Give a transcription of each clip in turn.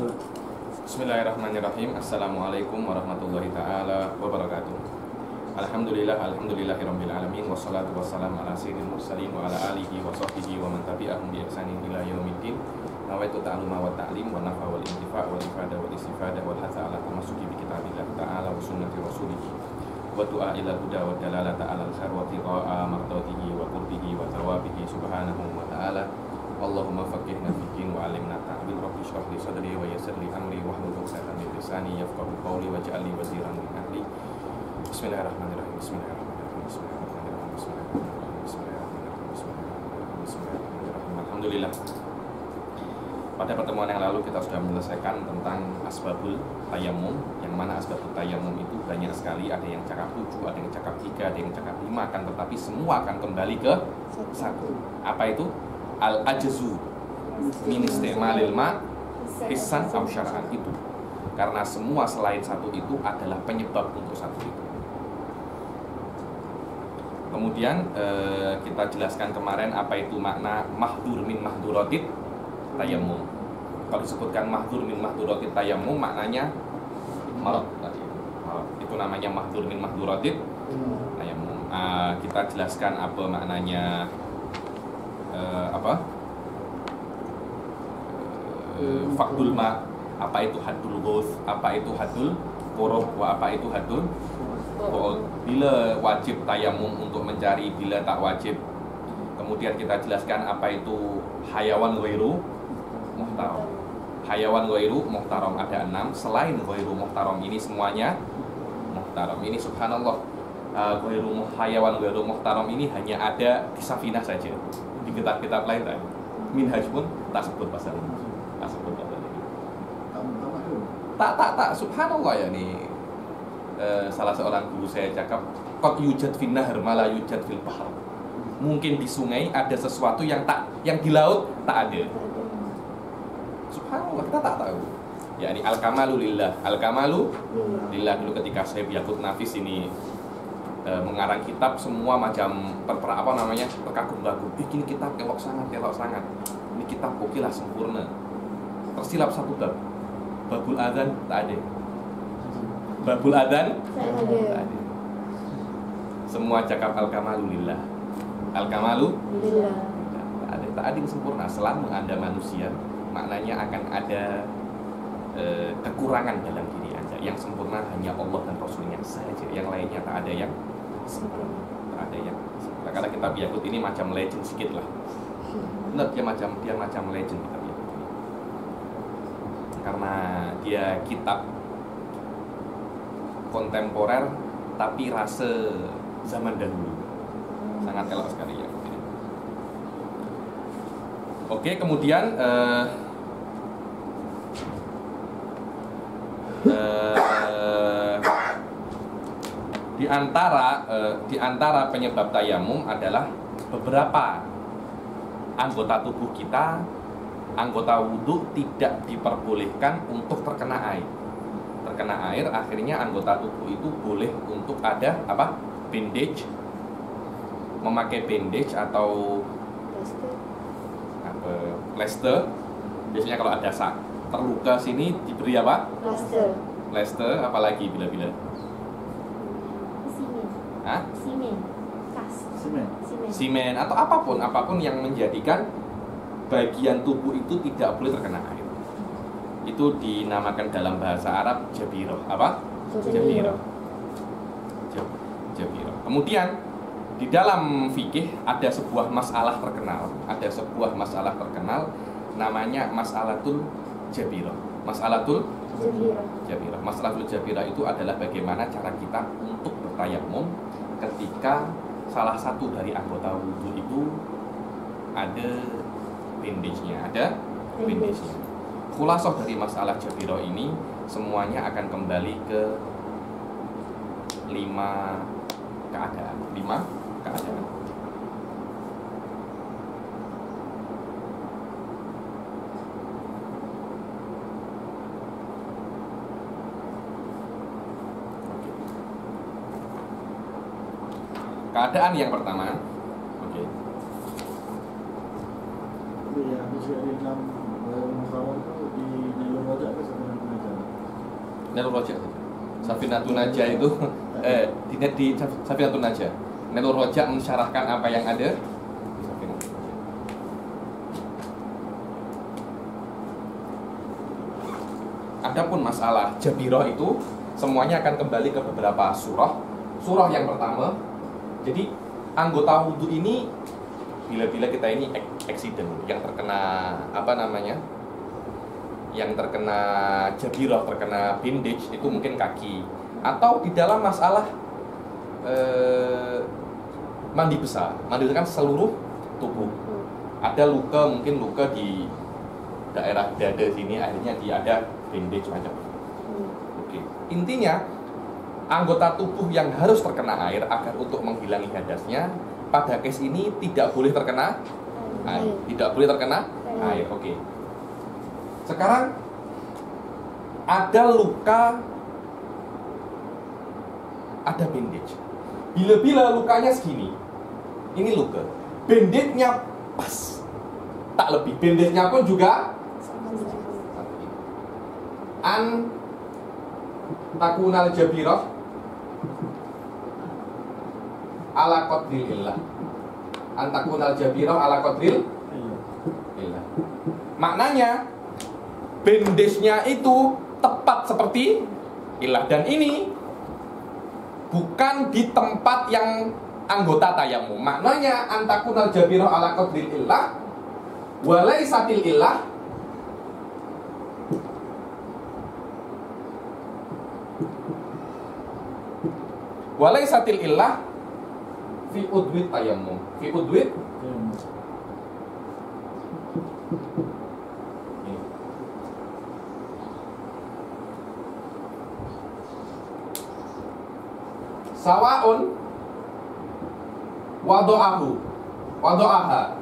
Bismillahirrahmanirrahim. Assalamualaikum warahmatullahi ta'ala wabarakatuh. Alhamdulillahirabbil alamin wassalatu wassalamu ala sayyidil mursalin wa ala alihi wa sahbihi wa man tabi'ahum bi ihsanin ila yaumiddin. Nawaitu ta'alluma wa ta'lim wa nafa wal intifa' wal ifada wal istifada wal hatha ala tamassuki bi kitabillah ta'ala wa sunnati rasulih wa du'a ila huda wa dalalata ala al-khair wa tiqa'a mardatihi wa qurbihi wa thawabihi subhanahu wa ta'ala. Allahumma faqihna fid-din wa 'allimna ta'wil. Rabbi shrah li sadri wa yassir li amri wahlul 'uqdatam min lisani yafqahu qawli waj'al li waziran min ahli. Bismillahirrahmanirrahim. Bismillahirrahmanirrahim. Alhamdulillah. Pada pertemuan yang lalu kita sudah menyelesaikan tentang asbabul tayammum, yang mana asbabul tayammum itu banyak sekali, ada yang cakap 7, ada yang cakap 3, ada yang cakap 5, akan tetapi semua akan kembali ke satu. Apa itu? Al-ajzu min isti'malil ma hissan aw syar'an, itu karena semua selain satu itu adalah penyebab untuk satu itu. Kemudian kita jelaskan kemarin apa itu makna mahdur min mahduratit tayammum. Kalau disebutkan mahdur min mahduratit tayammum, maknanya marad tadi. Itu namanya mahdur min mahduratit tayammum. Kita jelaskan apa maknanya fakdul ma, apa itu haddul ghuth, apa itu haddul qurub, apa itu haddul qurub, bila wajib tayamum untuk mencari, bila tak wajib. Kemudian kita jelaskan apa itu hayawan ghairu muhtaram. Hayawan ghairu muhtaram ada 6, selain ghairu muhtaram ini semuanya muhtaram. Ini subhanallah, hayawan ghairu muhtaram ini hanya ada di Safinah saja. Di kitab-kitab lain tadi Minhaj pun tak sebut pasal ini, tak sebut pasal ini. Tak subhanallah ya nih. Salah seorang guru saya cakap, qad yujad fin nahr ma la yujad fil bahr. Mungkin di sungai ada sesuatu yang di laut tak ada. Subhanallah, kita tak tahu. Ya ini al-kamalu lillah. Al-kamalu lillah. Dulu ketika saya Yakut Nafis ini mengarang kitab, semua macam terkagum-kagum. Ini kitab elok sangat. Ini kitab okelah sempurna. Tersilap satu bab. Babul adzan tak ada. Babul adzan tak ada. Semua cakap al-kamalu lillah. Al-kamalu lillah. Tak ada yang sempurna. Selama Anda manusia, maknanya akan ada kekurangan dalam diri Anda. Yang sempurna hanya Allah dan Rasulnya saja. Yang lainnya tak ada yang sempurna. Tak ada yang sempurna. Karena kitab Yakut ini macam legend sedikit lah. Benar, dia macam legend kitab Yakut ini. Karena dia kitab kontemporer tapi rasa zaman dahulu. Sangat elok sekali Yakut ini. Oke, kemudian di antara penyebab tayamum adalah beberapa anggota tubuh kita, anggota wudhu tidak diperbolehkan untuk terkena air. Terkena air, akhirnya anggota tubuh itu boleh untuk ada bandage, memakai bandage atau plaster. Biasanya kalau ada terluka sini diberi apa? Plaster, apalagi bila-bila? Simen atau apapun yang menjadikan bagian tubuh itu tidak boleh terkena air. Itu dinamakan dalam bahasa Arab jabirah. Apa? Jabirah. Kemudian di dalam fikih ada sebuah masalah terkenal, namanya mas'alatul jabirah. Mas'alatul jabirah itu adalah bagaimana cara kita untuk bertayamum ketika salah satu dari anggota wudhu itu ada bandage-nya. Khulasah dari masalah jabirah ini semuanya akan kembali ke 5 keadaan. Keadaan yang pertama, oke. Iya, masih ada 6 muhtaram itu di jalur wajah. Nelur Roja. Safinatun Najah itu di Safinatun Najah. Nelur Roja mensyarahkan apa yang ada di Safinatun Najah. Adapun masalah Jabirah itu semuanya akan kembali ke beberapa surah. Surah yang pertama, jadi anggota wudhu ini bila-bila kita ini accident yang terkena apa namanya, yang terkena Jabirah, terkena bandage itu mungkin kaki, atau di dalam masalah mandi besar. Mandi itu kan seluruh tubuh. Ada luka, mungkin luka di daerah dada sini, akhirnya dia ada bandage macam itu. Oke. Intinya anggota tubuh yang harus terkena air agar untuk menghilangi hadasnya, pada case ini tidak boleh terkena air. Tidak boleh terkena air. Oke. Sekarang ada luka, ada bandage. Bila-bila lukanya segini, ini luka, bandage-nya pas, tak lebih, bandage-nya pun juga an takunal jabirah ala qadril illah. An takunal jabirah ala qadril illah. Maknanya bandage-nya itu tepat seperti illah, dan ini bukan di tempat yang anggota tayamum. Maknanya an takunal jabirah ala qadril illah wa laisatil illah walaisatil illah fi udwit tayammum. Fi udwit sawaun wado'aha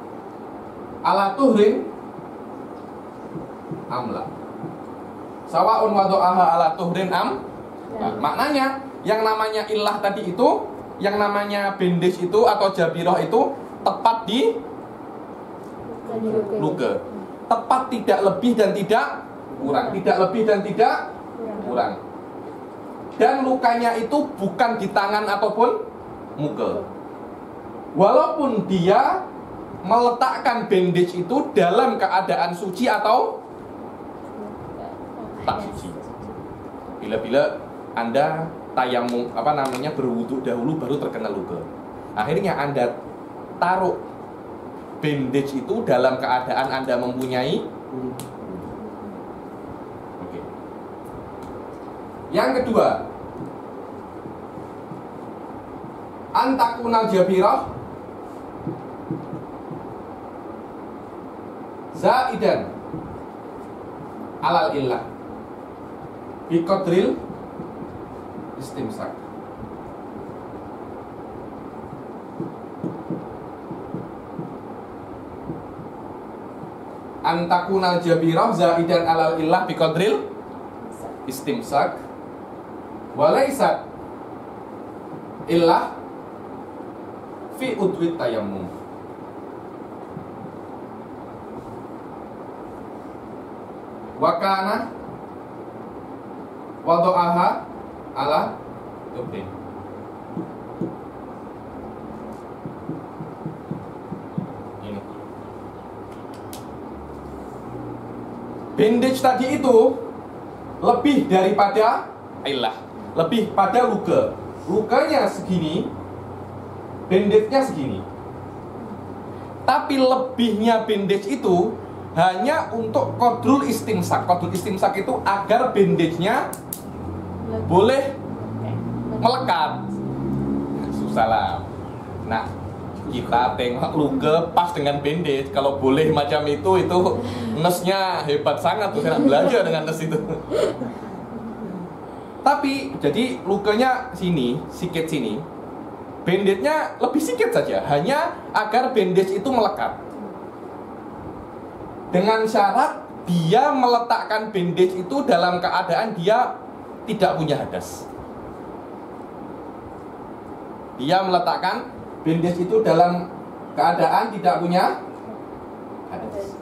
ala tuhrin amla. Sawaun wado'aha ala tuhrin am. Maknanya yang namanya illah tadi itu, yang namanya bandage itu atau jabirah itu tepat di luka. Tepat, tidak lebih dan tidak kurang. Tidak lebih dan tidak kurang. Dan lukanya itu bukan di tangan ataupun muka. Walaupun dia meletakkan bandage itu dalam keadaan suci atau tak suci. Bila-bila Anda tayamum berwudu dahulu baru terkena luka, akhirnya Anda taruh bandage itu dalam keadaan Anda mempunyai. Oke. Yang kedua, antakunal jabirah zaidan alal illah biqadril istimsak. Antakunal jabirah zaidan alal illah biqadril istimsak walaisat illah fi udwit tayammum. Wakana wado'aha ala tubin. Ini bandage tadi itu lebih daripada illah, lebih pada luka. Lukanya segini, bandage-nya segini. Tapi lebihnya bandage itu hanya untuk qadrul istimsak. Qadrul istimsak itu agar bandage-nya boleh melekat. Salam. Nah, kita tengok luka pas dengan bandage. Kalau boleh macam itu nesnya hebat sangat tuh, saya belajar dengan nes itu. Tapi jadi lukanya sini, sikit sini, bandage-nya lebih sikit saja, hanya agar bandage itu melekat. Dengan syarat dia meletakkan bandage itu dalam keadaan dia tidak punya hadas. Dia meletakkan bandage itu dalam keadaan tidak punya hadas.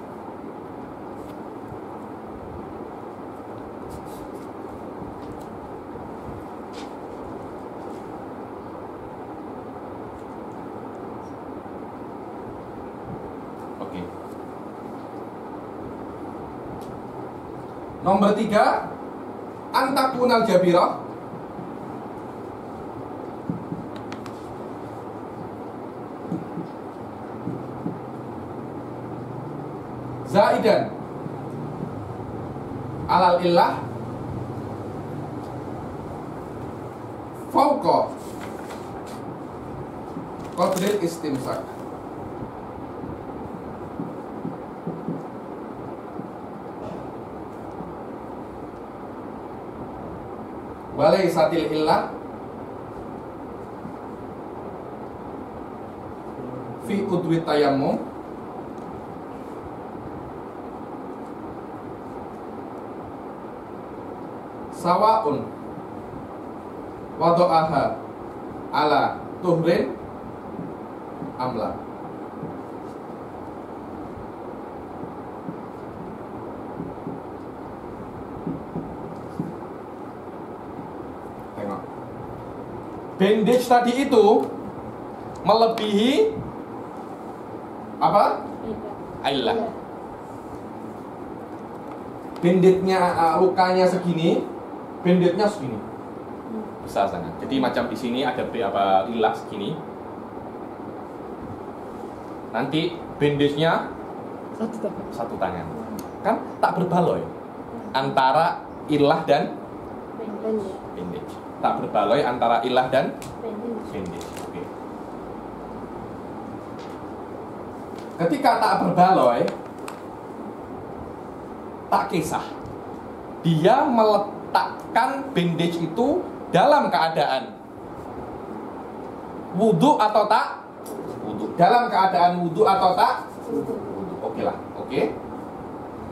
Nomor 3, antakunal jabirah zaidan alal illah fauqa qadril istimsak. Walaysatil illah fi udwi tayammum sawaun wado'aha ala tuhrin amla. Tengok, bandage tadi itu melebihi apa? Illah. Bandage-nya lukanya segini, bandage-nya segini. Besar sangat. Jadi macam di sini ada illah segini. Nanti bandage-nya satu tangan. Kan tak berbaloi antara illah dan bandage. Tak berbaloi antara illah dan bandage. Oke. Ketika tak berbaloi, tak kisah, dia meletakkan bandage itu dalam keadaan wudu atau tak wudu. Dalam keadaan wudu atau tak wudu. Oke lah, oke.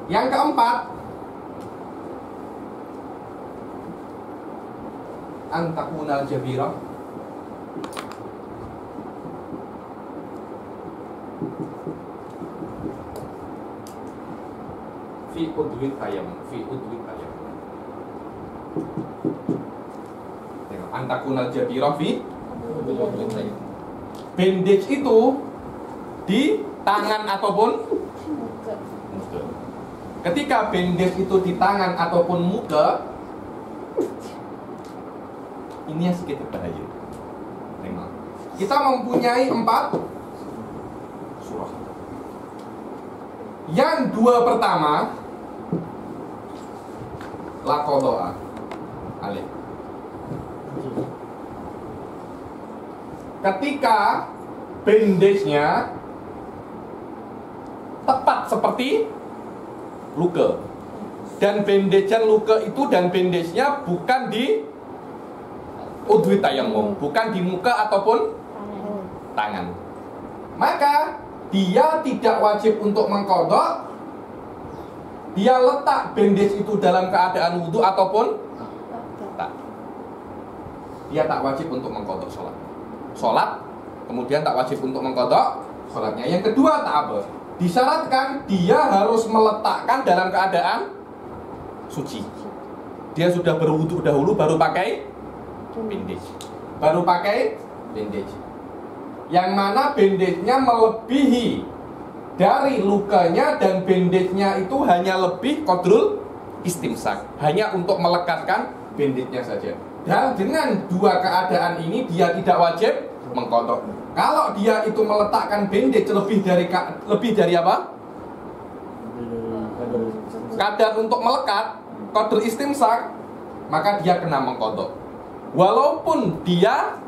Yang keempat, antakunal jabirah fi udwi tayammum, fi udwi tayammum. Tengok, antakunal jabirah fi udwi tayammum. Bandage itu di tangan ataupun muka. Ketika bandage itu di tangan ataupun muka, ini yang sedikit berbahaya. Tengok, kita mempunyai 4 surah. Yang 2 pertama la qada'a alaih. Ketika bandage-nya tepat seperti luka, dan bandage-nya luka itu dan bandage-nya bukan di udwi tayammum, bukan di muka ataupun tangan, maka dia tidak wajib untuk mengqadha. Dia letak bandage itu dalam keadaan wudu ataupun tak, dia tak wajib untuk mengqadha sholat, kemudian tak wajib untuk mengqadha sholatnya. Yang kedua, tak apa, disyaratkan dia harus meletakkan dalam keadaan suci. Dia sudah berwudu dahulu baru pakai bandage, yang mana bandage-nya melebihi dari lukanya, dan bandage-nya itu hanya lebih qadrul istimsak, hanya untuk melekatkan bandage-nya saja. Dan dengan 2 keadaan ini dia tidak wajib mengqadha. Kalau dia itu meletakkan bandage lebih dari apa? Kadar untuk melekat, qadrul istimsak, maka dia kena mengqadha. Walaupun dia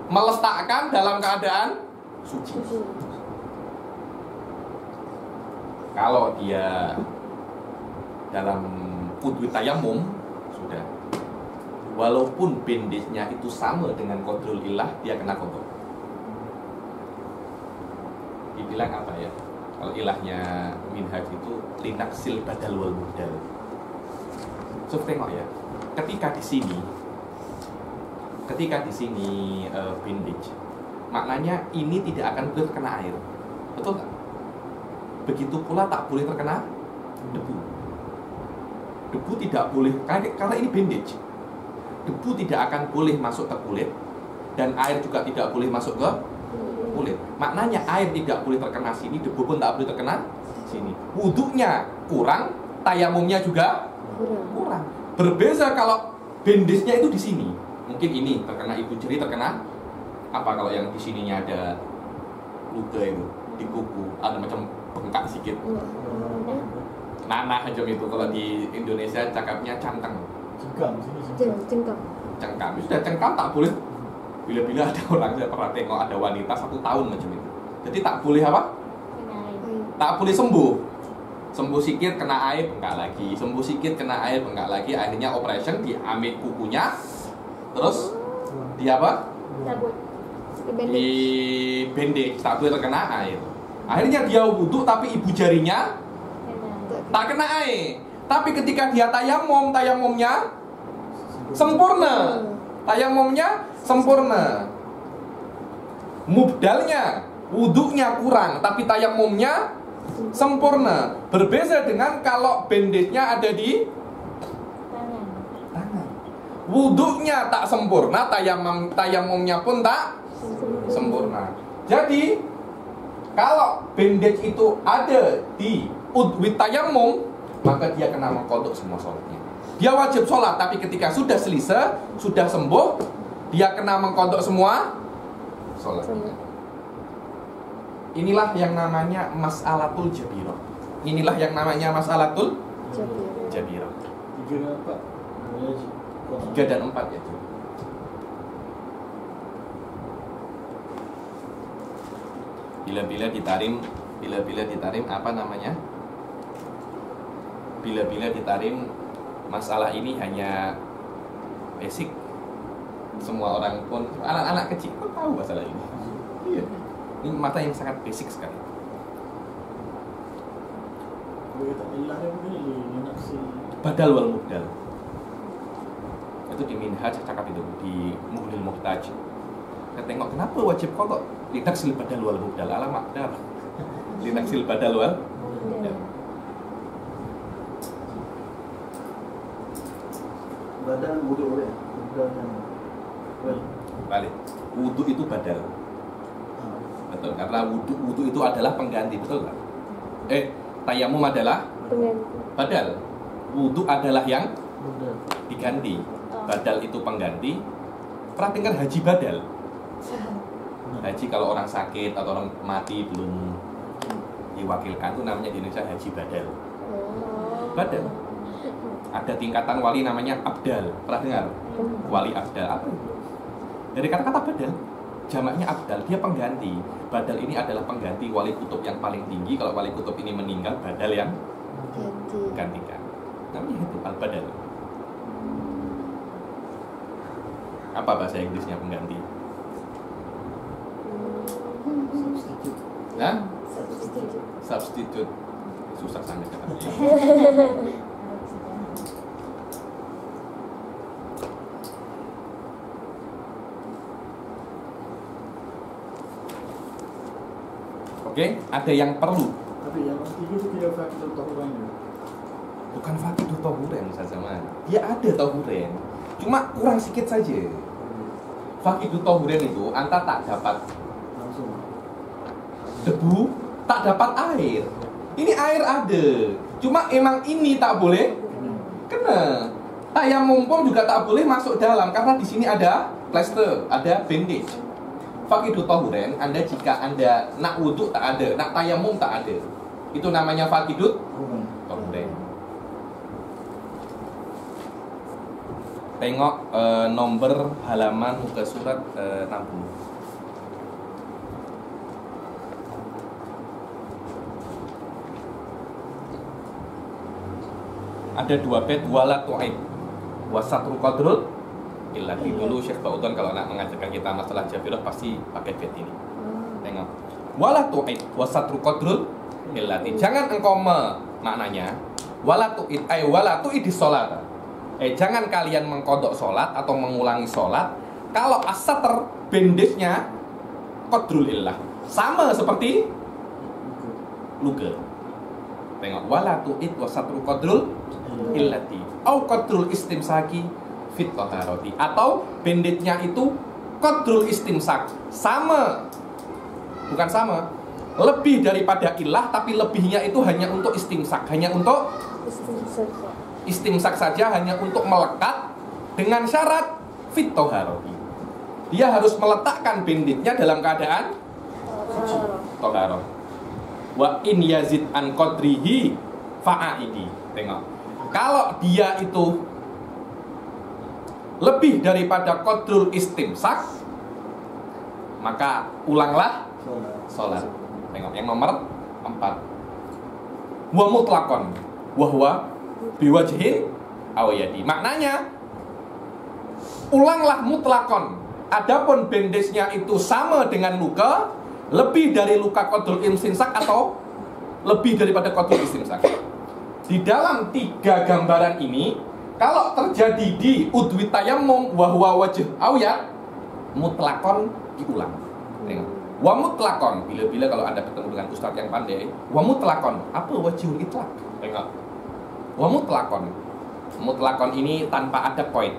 meletakkan dalam keadaan suci. Kalau dia dalam udwi tayammum sudah, walaupun bandage-nya itu sama dengan qadrul illah, dia kena qadha. Dibilang apa ya? Kalau ilahnya minhaj itu linaksil badal wal mudal. So, tengok ya, ketika di sini bandage, maknanya ini tidak akan boleh terkena air, betul nggak? Begitu pula tak boleh terkena debu. Debu tidak boleh, karena ini bandage. Debu tidak akan boleh masuk ke kulit, dan air juga tidak boleh masuk ke kulit. Maknanya air tidak boleh terkena sini, debu pun tak boleh terkena sini. Wudunya kurang, tayamumnya juga kurang. Berbeza kalau bandage-nya itu di sini. Mungkin ini terkena ibu jari, terkena apa kalau yang di sininya ada luka itu di kuku, ada macam bengkak sedikit. Nanah aja itu kalau di Indonesia cakapnya cangkang. Cengkam. Sudah cengkam tak boleh. Bila-bila ada orang, saya pernah tengok ada wanita 1 tahun macam itu. Jadi tak boleh apa? Tak boleh sembuh. Sembuh sikit kena air bengkak lagi, sembuh sikit kena air bengkak lagi. Akhirnya operation, diambil kukunya, terus di apa? Di bandage, tak boleh terkena air. Akhirnya dia wudhu tapi ibu jarinya tak kena air. Tapi ketika dia tayamumnya sempurna. Tayamumnya sempurna. Mubdalnya, wudhunya kurang, tapi tayamumnya sempurna. Berbeza dengan kalau bandage-nya ada di tangan. Wudhunya tak sempurna, tayamumnya pun tak sempurna. Jadi kalau bandage itu ada di udwit tayamum, maka dia kena mengqadha semua sholatnya. Dia wajib sholat, tapi ketika sudah selesai, sudah sembuh, dia kena mengqadha semua sholatnya. Inilah yang namanya mas'alatul jabirah. Inilah yang namanya mas'alatul jabirah. 3 dan 4 ya. Bila-bila ditarim apa namanya? Bila-bila ditarim, masalah ini hanya basic. Semua orang pun, anak-anak kecil pun tahu masalah ini. Iya. Ini mata yang sangat basic sekali. Badal wal mubdal. Itu di Minhaj cakap itu, di Muhlil Muhtaj. Kita tengok kenapa wajib qadha? Linaksil badal wal mubdal. Alamak, benar. Linaksil badal wal mubdal. Badal wudu ya. Balik. Wudu itu badal. Betul, karena wudu itu adalah pengganti, betul kan? Tayamum adalah badal. Wudu adalah yang diganti. Badal itu pengganti. Pernah dengar haji badal? Haji kalau orang sakit atau orang mati belum diwakilkan, itu namanya di Indonesia haji badal. Badal. Ada tingkatan wali namanya abdal. Pernah dengar? Wali abdal. Apa itu? Dari kata-kata badal, jamaknya abdal, dia pengganti. Badal ini adalah pengganti wali kutub yang paling tinggi. Kalau wali kutub ini meninggal, badal yang gantikan. Namanya itu al-badal. Apa bahasa Inggrisnya pengganti? Nah? Substitute. Susah sangat katanya. Oke, ada yang perlu. Tapi yang ketiga itu tidak faktor tahuran ya? Bukan faktor tahuran sama. Dia ada tahuran, cuma kurang sedikit saja. Faktor tahuran itu anta tak dapat Langsung debu, tak dapat air. Ini air ada, cuma emang ini tak boleh kena. Tayamum pun juga tak boleh masuk dalam karena di sini ada plaster, ada bandage. Fakidut tahuren, Anda jika Anda nak wudhu tak ada, nak tayamum tak ada, itu namanya fakidut tahuren. Tengok nomor halaman muka surat 60. Ada 2 bait wala tu'id wasatru qadrul illa dulu Syekh Baudan kalau nak mengajarkan kita masalah jabirah pasti pakai bait ini. Tengok. Wala tu'id wasatru qadrul illa. Jangan engkau maknanya wala tu'id wala tu'id di salat. Jangan kalian mengqadha salat atau mengulangi salat kalau as-satr bandage-nya qadrul illah. Sama seperti luka. Tengok wala tu'id wasatru qadrul illati au qadrul istimsaki fit taharati, atau bandage-nya itu qadrul istimsak. Sama, bukan sama, lebih daripada ilah, tapi lebihnya itu hanya untuk istimsak, hanya untuk istimsak saja, hanya untuk melekat dengan syarat fit toharoti. Dia harus meletakkan banditnya dalam keadaan toharoh. Wa in yazid an qadrihi fa'aidi. Tengok. Kalau dia itu lebih daripada qadrul istimsak, maka ulanglah sholat. Tengok yang nomor 4. Wa mutlaqon wa huwa biwajhin aw yadi. Maknanya ulanglah mutlaqon. Adapun bandage-nya itu sama dengan luka, lebih dari luka qadrul istimsak atau lebih daripada qadrul istimsak. Di dalam 3 gambaran ini, kalau terjadi di udwi tayammum wa huwa wajh aw yad, mutlaqon diulang. Tengok. Wa mutlaqon, bila-bila kalau Anda bertemu dengan ustaz yang pandai, wa mutlaqon, apa wajhul itlaq? Tengok. Wa mutlaqon. Mutlaqon ini tanpa ada qaid.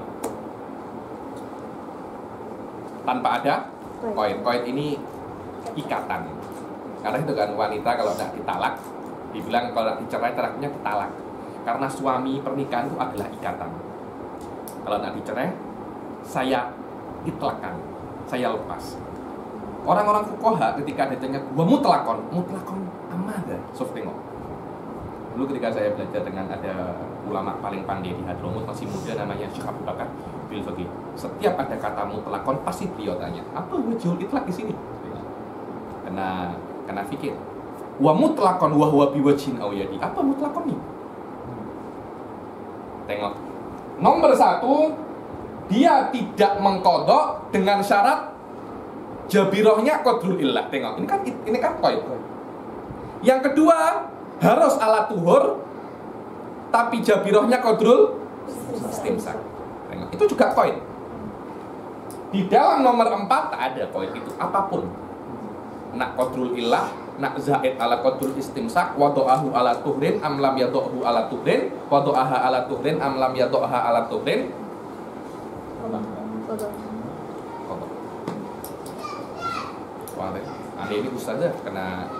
Tanpa ada qaid. Qaid ini ikatan. Karena itu kan wanita kalau tidak ditalak, dibilang kalau dicerai terakhirnya ditalak. Karena suami pernikahan itu adalah ikatan. Kalau tidak dicerai, saya itlakkan, saya lepas. Orang-orang fuqaha ketika ditanya gua mutlakon amada. Sof tengok. Dulu ketika saya belajar dengan ada ulama paling pandai di Hadramut, masih muda, namanya Syekh Abu Bakar Bil Faqih. Setiap ada kata mutlakon pasti beliau tanya, apa wajhul itlaq di sini? Karena fikir. Wa mutlakon wa huwa biwajhin aw yadi. Apa mutlakon nih? Tengok. Nomor 1, dia tidak mengqadha dengan syarat jabirohnya qadrul illah. Tengok, ini kan qaid. Yang kedua, harus ala tuhur, tapi jabirohnya qadrul istimsak. Tengok, itu juga qaid. Di dalam nomor 4 tak ada qaid itu apapun. Nak qadrul illah, nak zaid ala qadrul istimsak, wado'ahu ala tuhrin am lam yado'hu ala tuhrin, wado'aha ala tuhrin am lam yado'ha ala tuhrin. Wah, ini ustazah kena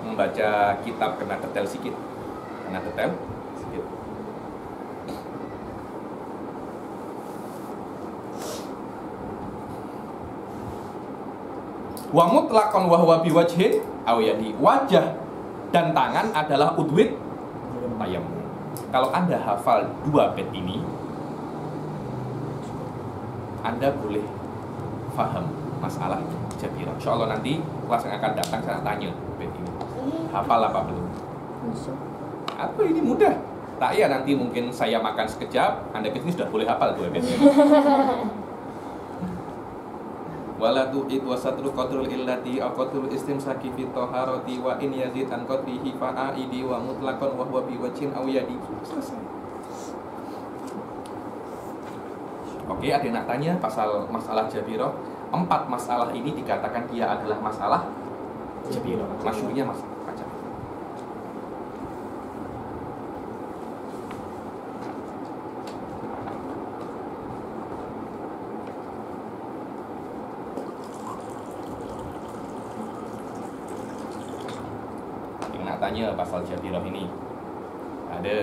membaca kitab, kena detail sedikit. Wa mutlaqan wa huwa biwajhin aw yadi. Wajah dan tangan adalah udwit tayammum. Kalau Anda hafal 2 bait ini, Anda boleh faham masalah jabirah. Insyaallah nanti kelas yang akan datang saya tanya bait ini. Hafal apa belum? Apa ini mudah? Tak ya, nanti mungkin saya makan sekejap, Anda kesini sudah boleh hafal 2 bait ini. Wala tu'id wa satru qadrul illati aw qadrul istimsaki fi taharati wa in yazid an qadrihi fa'aidi wa mutlaqan wa huwa bi wajhin aw yadi. Selesai. Oke, ada yang nak tanya pasal masalah jabirah. 4 masalah ini dikatakan dia adalah masalah jabirah. Masyhurnya masalah jabirah. Yang nak tanya pasal jabirah ini ada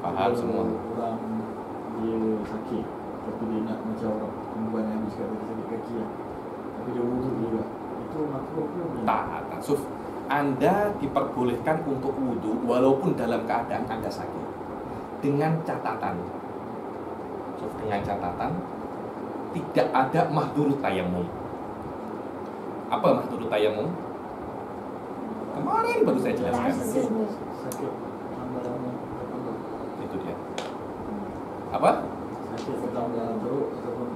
paham semua? Orang dia sakit, tapi dia nak macam orang perempuan yang habis kata sakit kaki lah, tapi dia wuduk juga, itu makruh ke? Tak. Suf, Anda diperbolehkan untuk wudhu walaupun dalam keadaan Anda sakit, dengan catatan. Suf, dengan catatan tidak ada mahdhurut tayammum. Apa mahdhurut tayammum? Kemarin baru saya jelaskan. Sakit lama-lama terpenduk. Itu dia. Apa? Sakit lama-lama teruk ataupun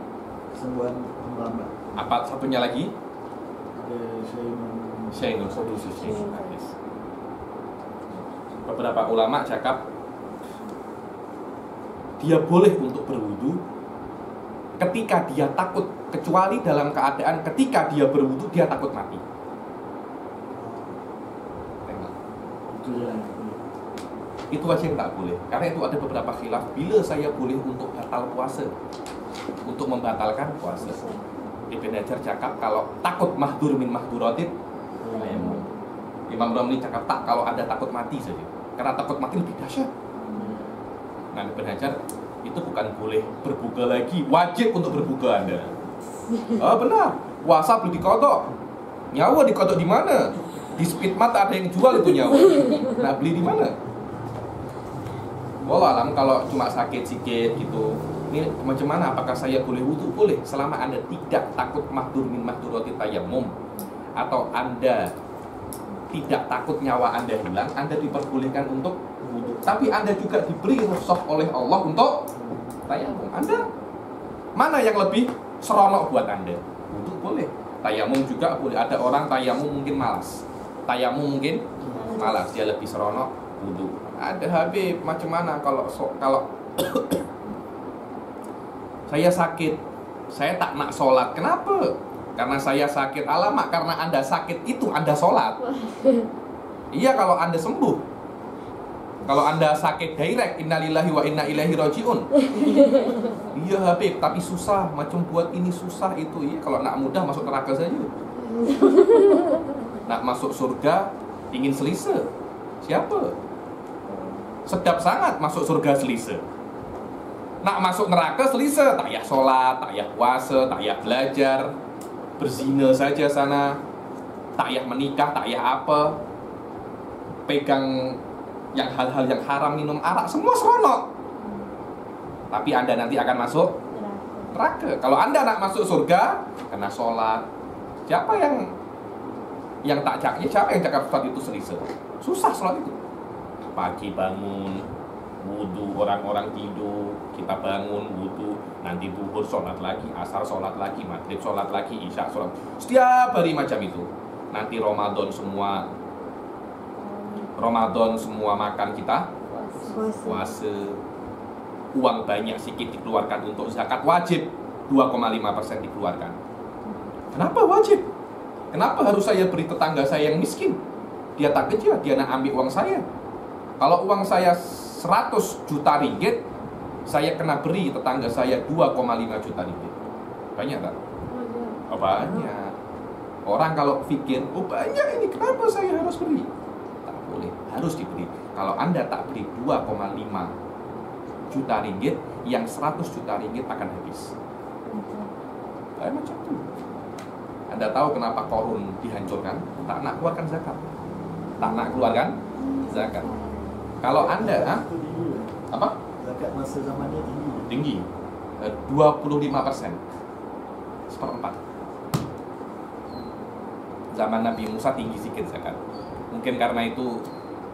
kesembuhan melambat. Apa satunya lagi? Ada Syainul Qudus. Beberapa ulama cakap dia boleh untuk berwudu ketika dia takut, kecuali dalam keadaan ketika dia berwudu dia takut mati. Itu aja yang tak boleh. Karena itu ada beberapa khilaf. Bila saya boleh untuk batal puasa, untuk membatalkan puasa. Ibn Hajar cakap kalau takut mahdur min mahduratin Imam Romli cakap tak, kalau Anda takut mati saja. Karena takut mati lebih dahsyat. Nah, Ibn Hajar, itu bukan boleh berbuka lagi, wajib untuk berbuka Anda. Oh benar, puasa belum dikodok. Nyawa dikodok di mana? Di Speedmart ada yang jual itu nyawa. Nah, beli di mana? Wallahualam, kalau cuma sakit sikit gitu, ini macam mana? Apakah saya boleh wudu? Boleh, selama Anda tidak takut mahdur min mahdurati tayammum, atau Anda tidak takut nyawa Anda hilang, Anda diperbolehkan untuk wudu. Tapi Anda juga diberi rukhsah oleh Allah untuk tayammum. Anda mana yang lebih seronok buat Anda? Wudu boleh, tayammum juga boleh. Ada orang tayammum mungkin malas, tayammum mungkin malas, dia lebih seronok wudu. Ada Habib, macam mana kalau saya sakit, saya tak nak sholat. Kenapa? Karena saya sakit. Alamak, karena Anda sakit itu Anda sholat. Iya, kalau Anda sembuh. Kalau Anda sakit direct, innalillahi wa inna ilaihi rajiun. Iya Habib, tapi susah. Macam buat ini susah itu. Iya, kalau nak mudah masuk neraka saja. Nak masuk surga ingin selisa. Siapa? Sedap sangat masuk surga selisa. Nak masuk neraka selisa, tak payah sholat, tak payah puasa, tak payah belajar, berzina saja sana, tak payah menikah, tak payah apa, pegang yang hal-hal yang haram, minum arak, semua seronok. Tapi Anda nanti akan masuk neraka. Kalau Anda nak masuk surga, kena sholat. Siapa yang tak cakap? Siapa yang cakap sholat itu selisa? Susah sholat itu. Pagi bangun, wudu, orang-orang tidur, kita bangun, wudu, nanti duhur sholat lagi, asar sholat lagi, maghrib sholat lagi, isya sholat. Setiap hari macam itu. Nanti Ramadan semua makan kita puasa. Uang banyak sikit dikeluarkan untuk zakat wajib, 2,5% dikeluarkan. Kenapa wajib? Kenapa harus saya beri tetangga saya yang miskin? Dia tak kerja, dia nak ambil uang saya. Kalau uang saya 100 juta ringgit, saya kena beri tetangga saya 2,5 juta ringgit. Banyak tak? Oh, banyak. Orang kalau pikir, oh banyak ini, kenapa saya harus beri? Tak boleh, harus diberi. Kalau Anda tak beri 2,5 juta ringgit, yang 100 juta ringgit akan habis. Kayak macam itu. Anda tahu kenapa Korun dihancurkan? Tak nak keluarkan zakat. Tak nak keluarkan zakat. Kalau Anda, apa? Zakat masa zamannya tinggi. 25%, 1/4. Zaman Nabi Musa tinggi sikit zakat. Mungkin karena itu.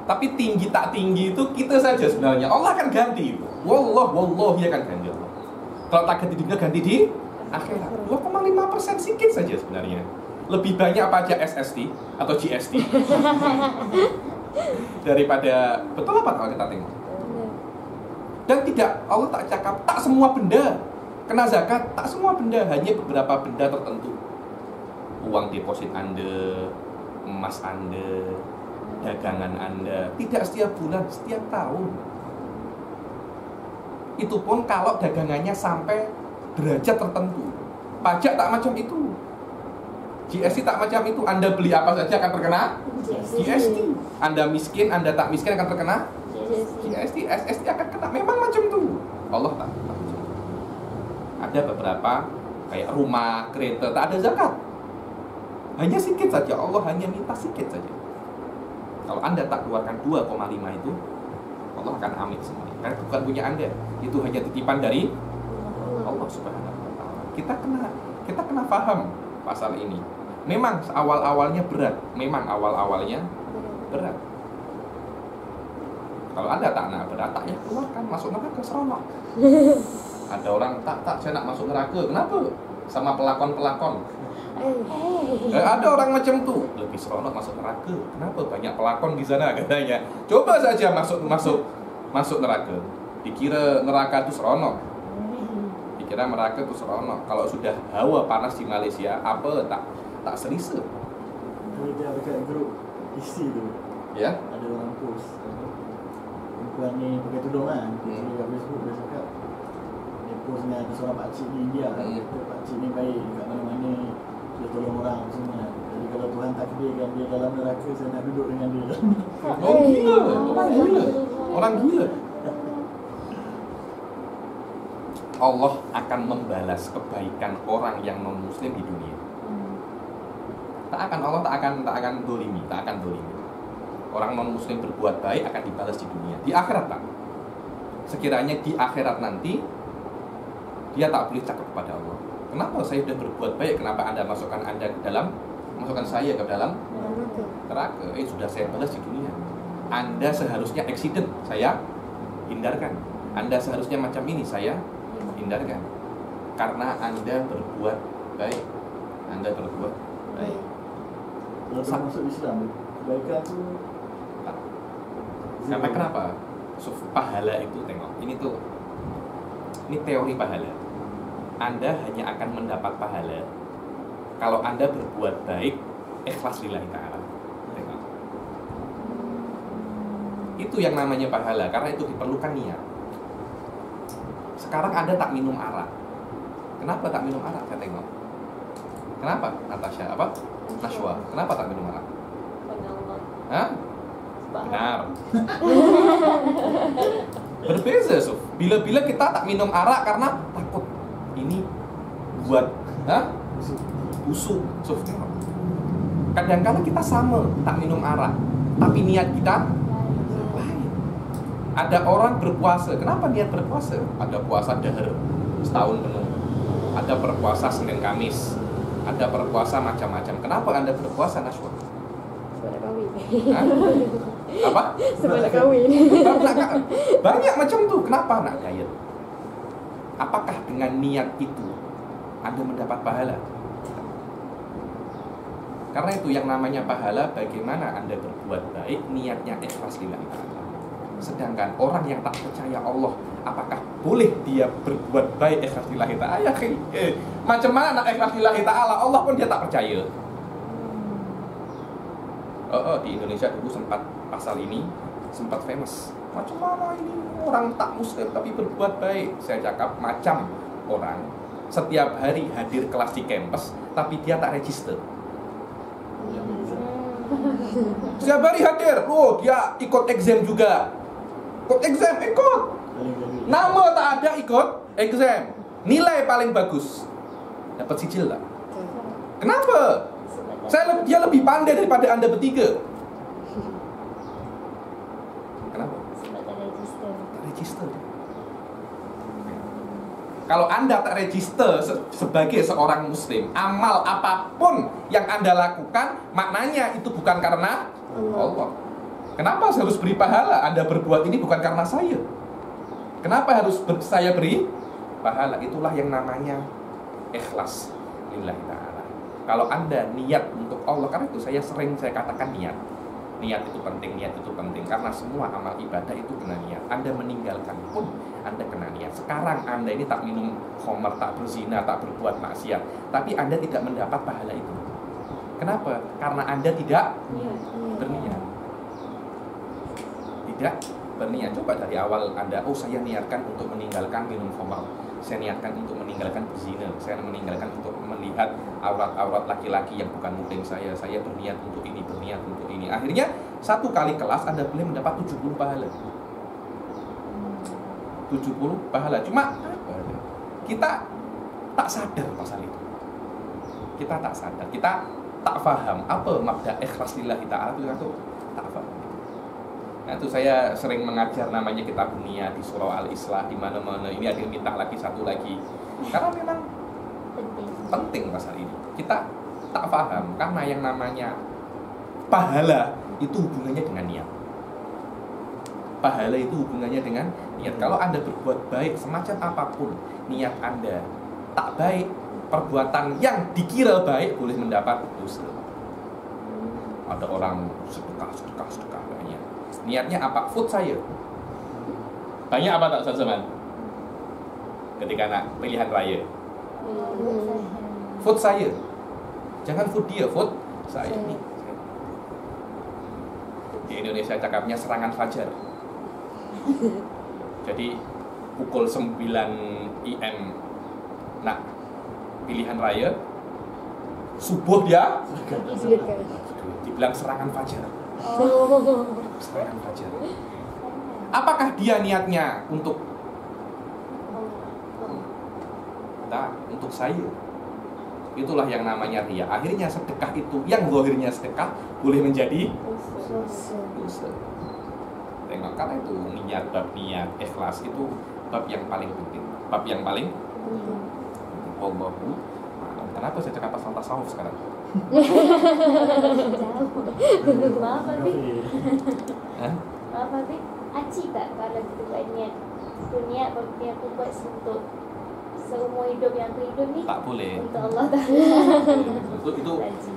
Tapi tinggi tak tinggi itu kita saja sebenarnya. Allah akan ganti. Wallahi akan ganti Allah. Kalau tak ganti di dunia, ganti di akhirat. 2,5% sikit saja sebenarnya. Lebih banyak pajak SST atau GST daripada, betul apa kalau kita tengok. Dan tidak, Allah tak cakap tak semua benda kena zakat, tak semua benda, hanya beberapa benda tertentu. Uang deposit Anda, emas Anda, dagangan Anda, tidak setiap bulan, setiap tahun. Itu pun kalau dagangannya sampai derajat tertentu. Pajak tak macam itu. GST tak macam itu. Anda beli apa saja akan terkena GST. Anda miskin, Anda tak miskin akan terkena GST. SST akan kena. Memang macam itu. Allah tak macam itu. Ada beberapa kayak rumah, kereta, tak ada zakat. Hanya sedikit saja. Allah hanya minta sedikit saja. Kalau Anda tak keluarkan 2,5 itu, Allah akan ambil semuanya. Karena itu bukan punya Anda. Itu hanya titipan dari Allah Subhanahu wa Ta'ala. Kita kena paham pasal ini. Memang awal-awalnya berat. Kalau Anda tak nak berat, tak ya keluarkan, masuk neraka seronok. Ada orang tak saya nak masuk neraka. Kenapa? Sama pelakon-pelakon. Ada orang macam tu, lebih seronok masuk neraka. Kenapa? Banyak pelakon di sana katanya. Coba saja masuk neraka. Dikira neraka itu seronok. Dikira neraka itu seronok. Kalau sudah hawa panas di Malaysia, apa tak selesa. Kita dekat grup isi tu. Ya. Ada orang post perempuan ni pakai tudung kan. Dia kat Facebook dia cakap, dia post dengan seorang pakcik ni India. Kata pakcik ni baik kat mana-mana, dia tolong orang semua. Jadi kalau kalau Tuhan takdirkan dia dalam neraka, saya nak duduk dengan dia dalam neraka. Oh gila, orang gila, orang gila. Allah akan membalas kebaikan orang yang non muslim di dunia. Allah tak akan dolimi, tak akan dolimi. Orang non muslim berbuat baik akan dibalas di dunia. Di akhirat tak. Sekiranya di akhirat nanti dia tak boleh cakap kepada Allah, kenapa saya sudah berbuat baik, kenapa Anda masukkan saya ke dalam neraka? Sudah saya balas di dunia. Anda seharusnya accident, saya hindarkan. Anda seharusnya macam ini, saya hindarkan. Karena Anda berbuat baik. Anda berbuat baik. Kalau masuk Islam, kebaikan tu karena kenapa? Pahala itu, tengok, ini teori pahala. Anda hanya akan mendapat pahala kalau Anda berbuat baik ikhlas lillahi ta'ala. Tengok. Itu yang namanya pahala, karena itu diperlukan niat. Sekarang Anda tak minum arak. Kenapa tak minum arak? Saya tengok. Kenapa, Natasha? Nashwa, kenapa tak minum arak? Hah? Benar. Berbeza, Suf. Bila-bila kita tak minum arak karena takut ini buat busuk, Suf. Kadang-kadang kita sama tak minum arak, tapi niat kita lain. Ada orang berpuasa, kenapa niat berpuasa? Ada puasa dahar setahun penuh, ada berpuasa Senin Kamis, ada berpuasa macam-macam. Kenapa Anda berpuasa, Nashwa? Sebab nak kahwin. Apa? Sebab nak kahwin. Banyak macam tu. Kenapa nak diet? Apakah dengan niat itu Anda mendapat pahala? Karena itu yang namanya pahala, bagaimana Anda berbuat baik, niatnya ikhlas lillahi ta'ala. Sedangkan orang yang tak percaya Allah, apakah boleh dia berbuat baik ikhlas lillahi ta'ala? Macam mana nak ikhlas lillahi ta'ala? Allah pun dia tak percaya. Di Indonesia dulu pasal ini sempat famous. Macam mana ini orang tak muslim tapi berbuat baik? Saya cakap macam orang setiap hari hadir kelas di kampus tapi dia tak register. Setiap hari hadir, dia ikut exam juga. Ikut. Nama tak ada, ikut exam. Nilai paling bagus. Dapat sijil tak? Kenapa? Dia lebih pandai daripada Anda bertiga. Kenapa? Sebab tak register. Tak register. Kalau Anda tak register sebagai seorang muslim, amal apapun yang Anda lakukan, maknanya itu bukan karena Allah. Kenapa saya harus beri pahala? Anda berbuat ini bukan karena saya. Kenapa harus saya beri pahala? Itulah yang namanya ikhlas lillahi ta'ala. Kalau Anda niat untuk Allah, karena itu saya katakan niat. Niat itu penting, karena semua amal ibadah itu kena niat. Anda meninggalkan pun Anda kena niat. Sekarang Anda ini tak minum khamar, tak berzina, tak berbuat maksiat, tapi Anda tidak mendapat pahala itu. Kenapa? Karena Anda tidak berniat. Tidak berniat. Coba dari awal Anda, saya niatkan untuk meninggalkan minum khamar, saya niatkan untuk meninggalkan berzina, saya meninggalkan untuk melihat aurat-aurat laki-laki yang bukan muslim saya berniat untuk ini, berniat untuk ini. Akhirnya satu kali kelas Anda boleh mendapat 70 pahala. 70 pahala. Cuma kita tak sadar pasal itu. Kita tak sadar, kita tak faham apa mabda ikhlas lillahi ta'ala itu, tak faham. Nah, itu saya sering mengajar namanya kitab dunia di surah Al-Islah, di mana-mana. Ini ada yang minta lagi satu lagi. Karena memang penting pasal ini. Kita tak paham karena yang namanya pahala itu hubungannya dengan niat. Pahala itu hubungannya dengan niat. Kalau Anda berbuat baik semacam apapun, niat Anda tak baik, perbuatan yang dikira baik boleh mendapat dosa. Ada orang sedekah banyak. Niatnya apa? Food saya. Banyak apa tak Ustaz? Ketika nak pilihan raya. Food saya. Jangan food dia, food saya. Ini. Di Indonesia cakapnya serangan fajar. Jadi pukul 9 IM nak pilihan raya, subuh dia Sedekah. dibilang serangan fajar. Oh. Serangan fajar. Apakah dia niatnya untuk untuk saya? Itulah yang namanya riya. Akhirnya sedekah itu, yang zahirnya sedekah boleh menjadi dosa. Tengok, karena itu niat, bab niat, ikhlas itu bab yang paling penting. Bab yang paling Wallahu a'lam. Kenapa saya cakap pasal tasawuf sekarang? Maaf Abi. Hah? Maaf Abi. Aci tak kalau kita buat niat? Itu niat berarti aku buat untuk seumur hidup yang aku hidup ni. Tak boleh. Untuk Allah Ta'ala.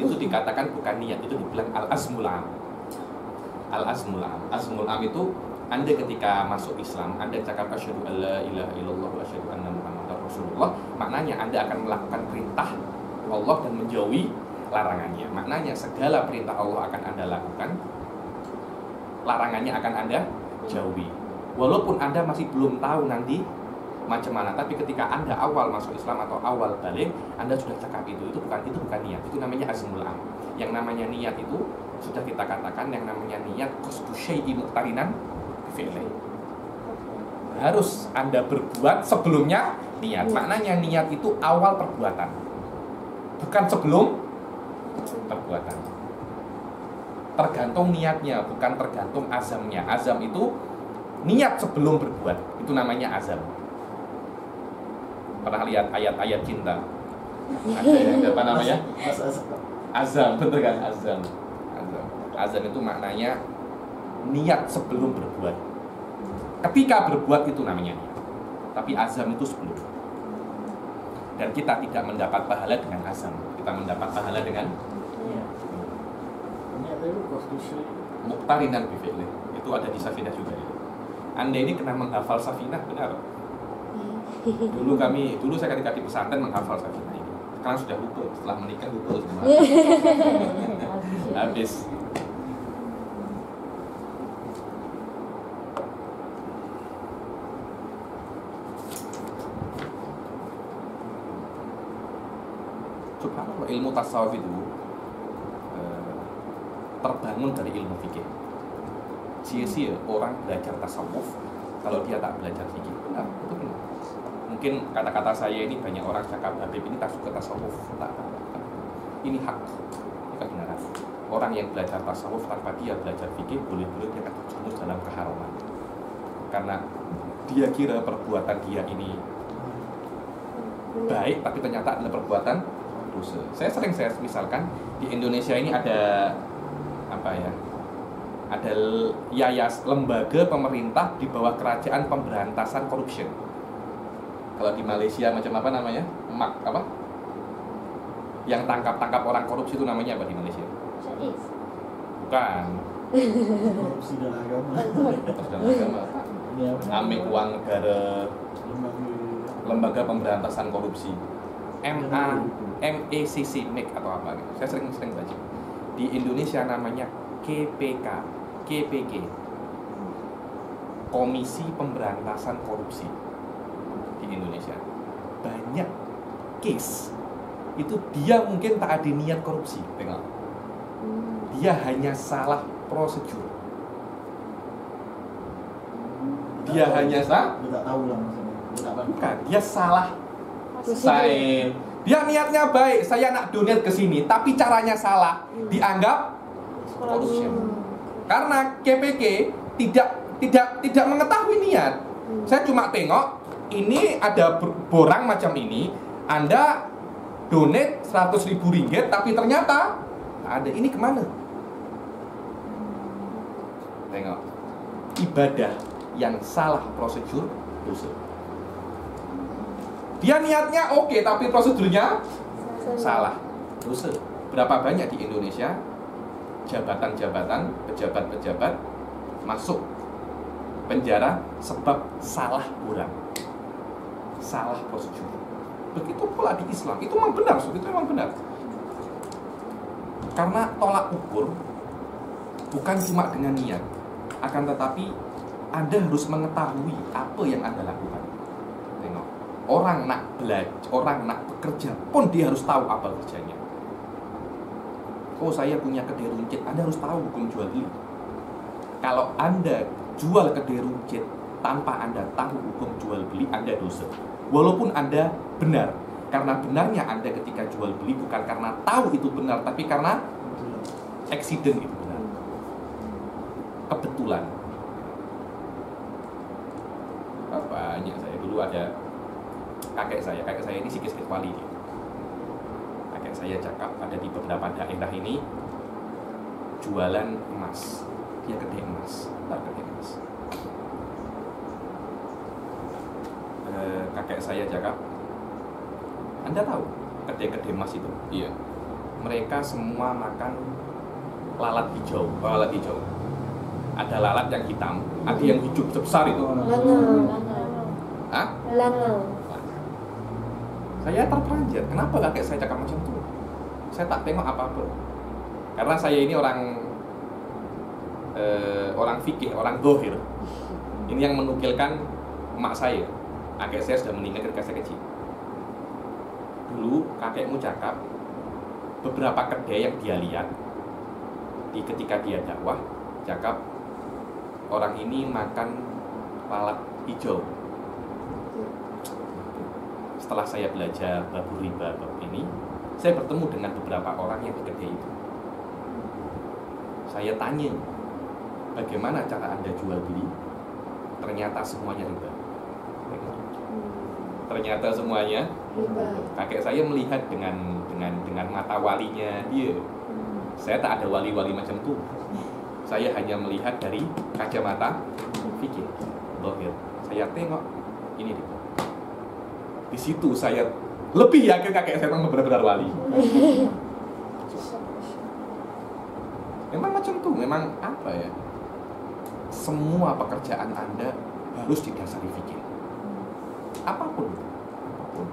Itu dikatakan bukan niat, itu dibilang al-azmul am. Al-azmul am. Azmul am itu Anda ketika masuk Islam, Anda cakap asyhadu alla ilaha illallah wa asyhadu anna muhammadar rasulullah, maknanya Anda akan melakukan perintah Allah dan menjauhi larangannya. Maknanya segala perintah Allah akan Anda lakukan, larangannya akan Anda jauhi. Walaupun Anda masih belum tahu nanti macam mana, tapi ketika Anda awal masuk Islam atau awal balik, Anda sudah cakap itu bukan niat, itu namanya azmul am. Yang namanya niat itu sudah kita katakan, yang namanya niat qasdu syai'i muqtarinan fi'li. Harus Anda berbuat sebelumnya niat. Maknanya niat itu awal perbuatan, bukan sebelum perbuatan. Tergantung niatnya, bukan tergantung azamnya. Azam itu niat sebelum berbuat, itu namanya azam. Pernah lihat ayat-ayat cinta? Ada yang apa namanya? Azam, betul kan? Azam. Azam itu maknanya niat sebelum berbuat. Ketika berbuat itu namanya niat. Tapi azam itu sebelum. Dan kita tidak mendapat pahala dengan azam. Kita mendapat pahala dengan muqtarinan bi fi'li. Itu ada di Safinah juga itu. Anda ini kena menghafal Safinah, benar? Dulu saya ketika di pesantren menghafal Safinah ini. Sekarang sudah lupa, setelah menikah lupa semua. Habis. Subhanallah, ilmu tasawuf itu terbangun dari ilmu fikih. Sia-sia orang belajar tasawuf kalau dia tak belajar fikih. Benar, itu benar. Mungkin kata-kata saya ini banyak orang cakap Habib ini tak suka tasawuf. Tak. Ini hak, ini kebenaran. Orang yang belajar tasawuf tanpa dia belajar fikih, boleh-boleh dia akan terjerumus dalam keharaman. Karena dia kira perbuatan dia ini baik, tapi ternyata adalah perbuatan dosa. Saya misalkan di Indonesia ini ada ada lembaga pemerintah di bawah Kerajaan Pemberantasan Korupsi. Kalau di Malaysia macam apa namanya? Yang tangkap orang korupsi itu namanya apa di Malaysia? Bukan. Korupsi dalam agama. Ambil uang negara. Lembaga Pemberantasan Korupsi. MECC atau apa gitu. Saya sering baca. Di Indonesia namanya KPK, Komisi Pemberantasan Korupsi di Indonesia. Banyak case itu dia mungkin tak ada niat korupsi, tengok. Dia hanya salah prosedur. Dia tak tahu lah maksudnya. Bukan, dia salah sign. Dia niatnya baik, saya nak donate ke sini, tapi caranya salah, dianggap korupsi. Karena KPK tidak mengetahui niat. Saya cuma tengok ini ada borang macam ini, Anda donate 100.000 ringgit, tapi ternyata ada ini kemana? Tengok, ibadah yang salah prosedur dosa. Dia niatnya oke, tapi prosedurnya salah, dosa. Berapa banyak di Indonesia jabatan-jabatan, pejabat-pejabat masuk penjara sebab salah borang, salah prosedur. Begitu pula di Islam, itu memang benar, itu memang benar. Karena tolak ukur bukan cuma dengan niat, akan tetapi Anda harus mengetahui apa yang Anda lakukan. Tengok, orang nak belajar, orang nak bekerja pun dia harus tahu apa kerjanya. oh saya punya kedai runcit, Anda harus tahu hukum jual beli. Kalau Anda jual kedai runcit tanpa Anda tahu hukum jual beli, Anda dosa. Walaupun Anda benar, karena benarnya Anda ketika jual beli bukan karena tahu itu benar, tapi karena accident itu benar, kebetulan. Banyak saya dulu ada kakek saya ini sikis-sikis wali dia. Kakek saya cakap ada di beberapa daerah ini jualan emas, dia kedai emas, kedai emas. Kakek saya cakap, Anda tahu kedai-kedai emas itu? Iya. Mereka semua makan lalat hijau. Lalat hijau. Ada lalat yang hitam, ada yang hijau besar itu. Lanang. Hah? Lanang. Saya terperanjat. Kenapa kakek saya cakap macam itu? Saya tak tengok apa-apa. Karena saya ini orang fikih, orang dohir. Ini yang menukilkan emak saya. Kakek saya sudah meninggal ketika saya kecil. Dulu kakekmu cakap beberapa kedai yang dia lihat ketika dia dakwah, cakap orang ini makan lalat hijau. Setelah saya belajar babul riba bab ini, saya bertemu dengan beberapa orang yang di kedai itu. Saya tanya, bagaimana cara Anda jual beli? Ternyata semuanya riba. Ternyata semuanya Riba. kakek saya melihat dengan mata walinya dia. Saya tak ada wali-wali macam itu. Saya hanya melihat dari kacamata fikih, dohir. Saya tengok ini riba. Di situ saya lebih yakin kakek saya memang benar-benar wali. Memang macam itu, memang apa ya? Semua pekerjaan Anda harus didasari fikih. Apapun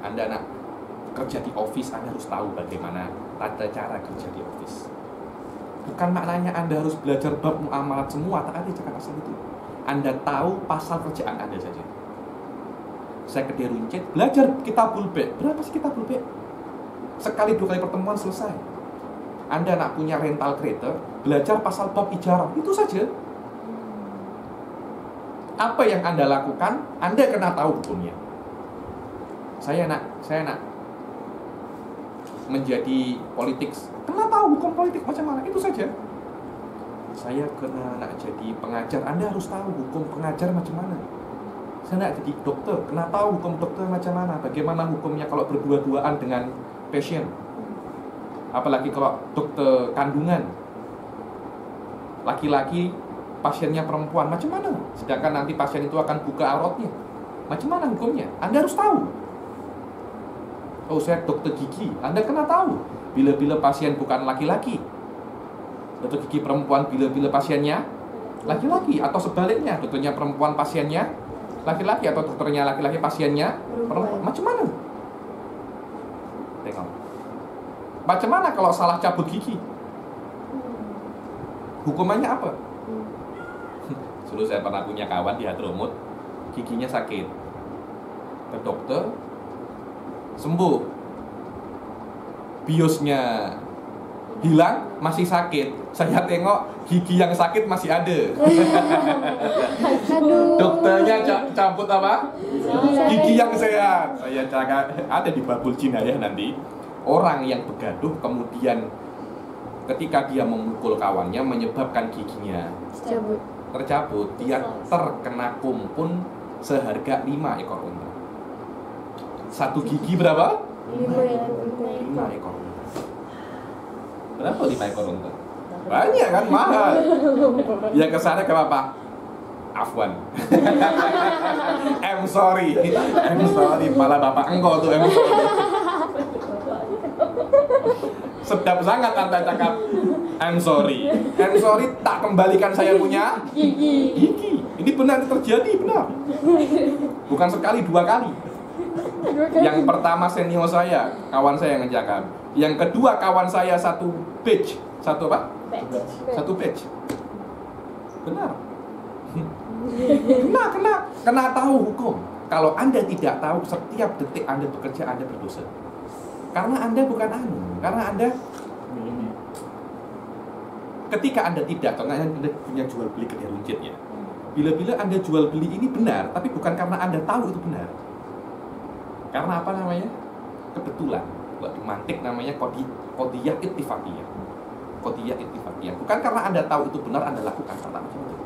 Anda nak kerja di office, Anda harus tahu bagaimana tata cara kerja di office. Bukan maknanya Anda harus belajar bab muamalat semua, tak ada cakap asal itu. Anda tahu pasal kerjaan Anda saja. Saya kedai runcit, belajar kitabul be'. Berapa sih kitabul be'? Sekali 2 kali pertemuan selesai. Anda nak punya rental kereta, belajar pasal bab ijarah, itu saja. Apa yang Anda lakukan, Anda kena tahu hukumnya. Saya nak menjadi politik, kena tahu hukum politik macam mana, itu saja. Saya kena nak jadi pengajar, Anda harus tahu hukum pengajar macam mana. Saya nak jadi dokter, kena tahu hukum dokter macam mana, bagaimana hukumnya kalau berdua-duaan dengan pasien. Apalagi kalau dokter kandungan, laki-laki, pasiennya perempuan, macam mana? Sedangkan nanti pasien itu akan buka auratnya, macam mana hukumnya? Anda harus tahu. Oh, saya dokter gigi, Anda kena tahu bila-bila pasien bukan laki-laki, dokter gigi perempuan bila-bila pasiennya laki-laki, atau sebaliknya, dokternya perempuan pasiennya laki-laki, atau dokternya laki-laki pasiennya perempuan. Macam mana? Tengok. Macam mana kalau salah cabut gigi? Hukumannya apa? Dulu saya pernah punya kawan di Hadramut, giginya sakit. Ke dokter, sembuh. Biosnya hilang, masih sakit. Saya tengok gigi yang sakit masih ada. Aduh. Dokternya cabut apa? Gigi yang sehat. Saya cakap ada di babul jinayah nanti. Orang yang begaduh kemudian ketika dia memukul kawannya menyebabkan giginya tercabut, dia terkena kumpul seharga 5 ekor unta. Satu gigi berapa? 5 ekor unta. Berapa 5 ekor unta? Banyak kan, mahal. Yang kesana ke apa? Afwan. I'm sorry, malah bapak engkau tuh I'm sorry. Sedap sangat Anda cakap I'm sorry tak kembalikan saya punya gigi. Ini benar terjadi, benar. Bukan sekali, 2 kali. Yang pertama senior saya, kawan saya yang ngejagam. Yang kedua kawan saya satu batch. Satu apa? Satu batch. Benar. Kena tahu hukum. Kalau Anda tidak tahu, setiap detik Anda bekerja Anda berdosa. Karena Anda bukan anu, karena Anda Ketika Anda tidak, contohnya Anda punya jual beli kedai runcit ya. Bila-bila Anda jual beli ini benar, tapi bukan karena Anda tahu itu benar. Karena apa namanya? Kebetulan. Kalau di mantik namanya qadiyah ittifaqiyah. Qadiyah ittifaqiyah. Bukan karena Anda tahu itu benar Anda lakukan kata macam itu.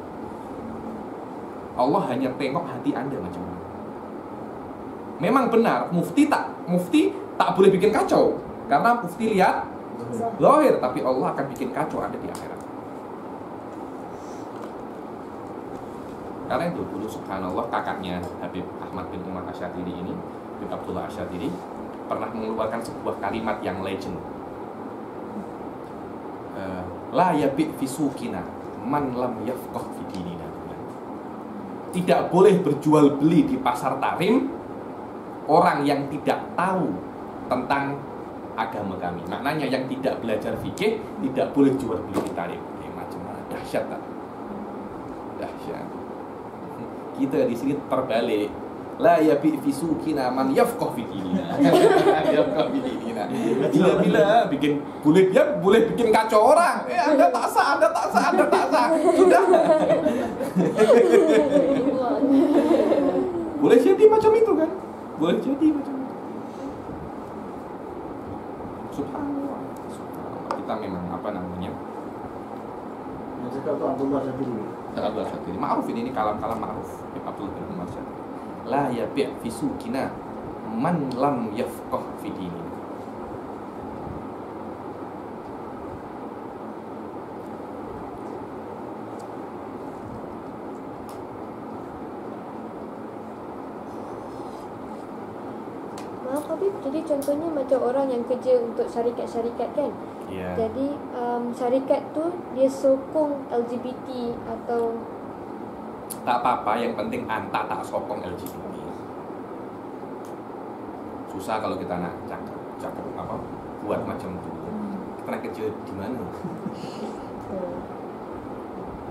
Allah hanya tengok hati Anda macam mana. Memang benar, mufti tak boleh bikin kacau. Karena mufti lihat zahir, tapi Allah akan bikin kacau Anda di akhirat. Karena itu dulu subhanallah kakaknya Habib Ahmad bin Umar Asyadili ini, bin Abdullah Asyadili, pernah mengeluarkan sebuah kalimat yang legend. La yabi' fi suqina man lam yafqah fi dinina. Tidak boleh berjual beli di pasar Tarim orang yang tidak tahu tentang agama kami. Maknanya yang tidak belajar fikih tidak boleh jual beli di Tarim. Macam mana? Dahsyat tak? Dahsyat. Kita di sini terbalik. La yabi' fi suqina man yafqah fi dinina. Yafqah fi dinina. Bila bikin boleh bikin kacau orang. Anda tak sah. Sudah. Boleh jadi macam itu kan? Boleh jadi macam itu. Subhanallah. Kita memang apa namanya? Yang cakap tu Abdullah Syadili. Abdullah Syadili. Ma'ruf ini kalam-kalam ma'ruf. Abdullah bin Umar Syadili. La yabi' fi suqina man lam yafqah fi dinina. Maaf Habib, jadi contohnya macam orang yang kerja untuk syarikat-syarikat kan. Ya. Jadi syarikat tu dia sokong LGBT atau Tak apa-apa, yang penting anta tak sokong LGBT. Susah kalau kita nak cakap apa buat macam itu. Kita nak kerja di mana?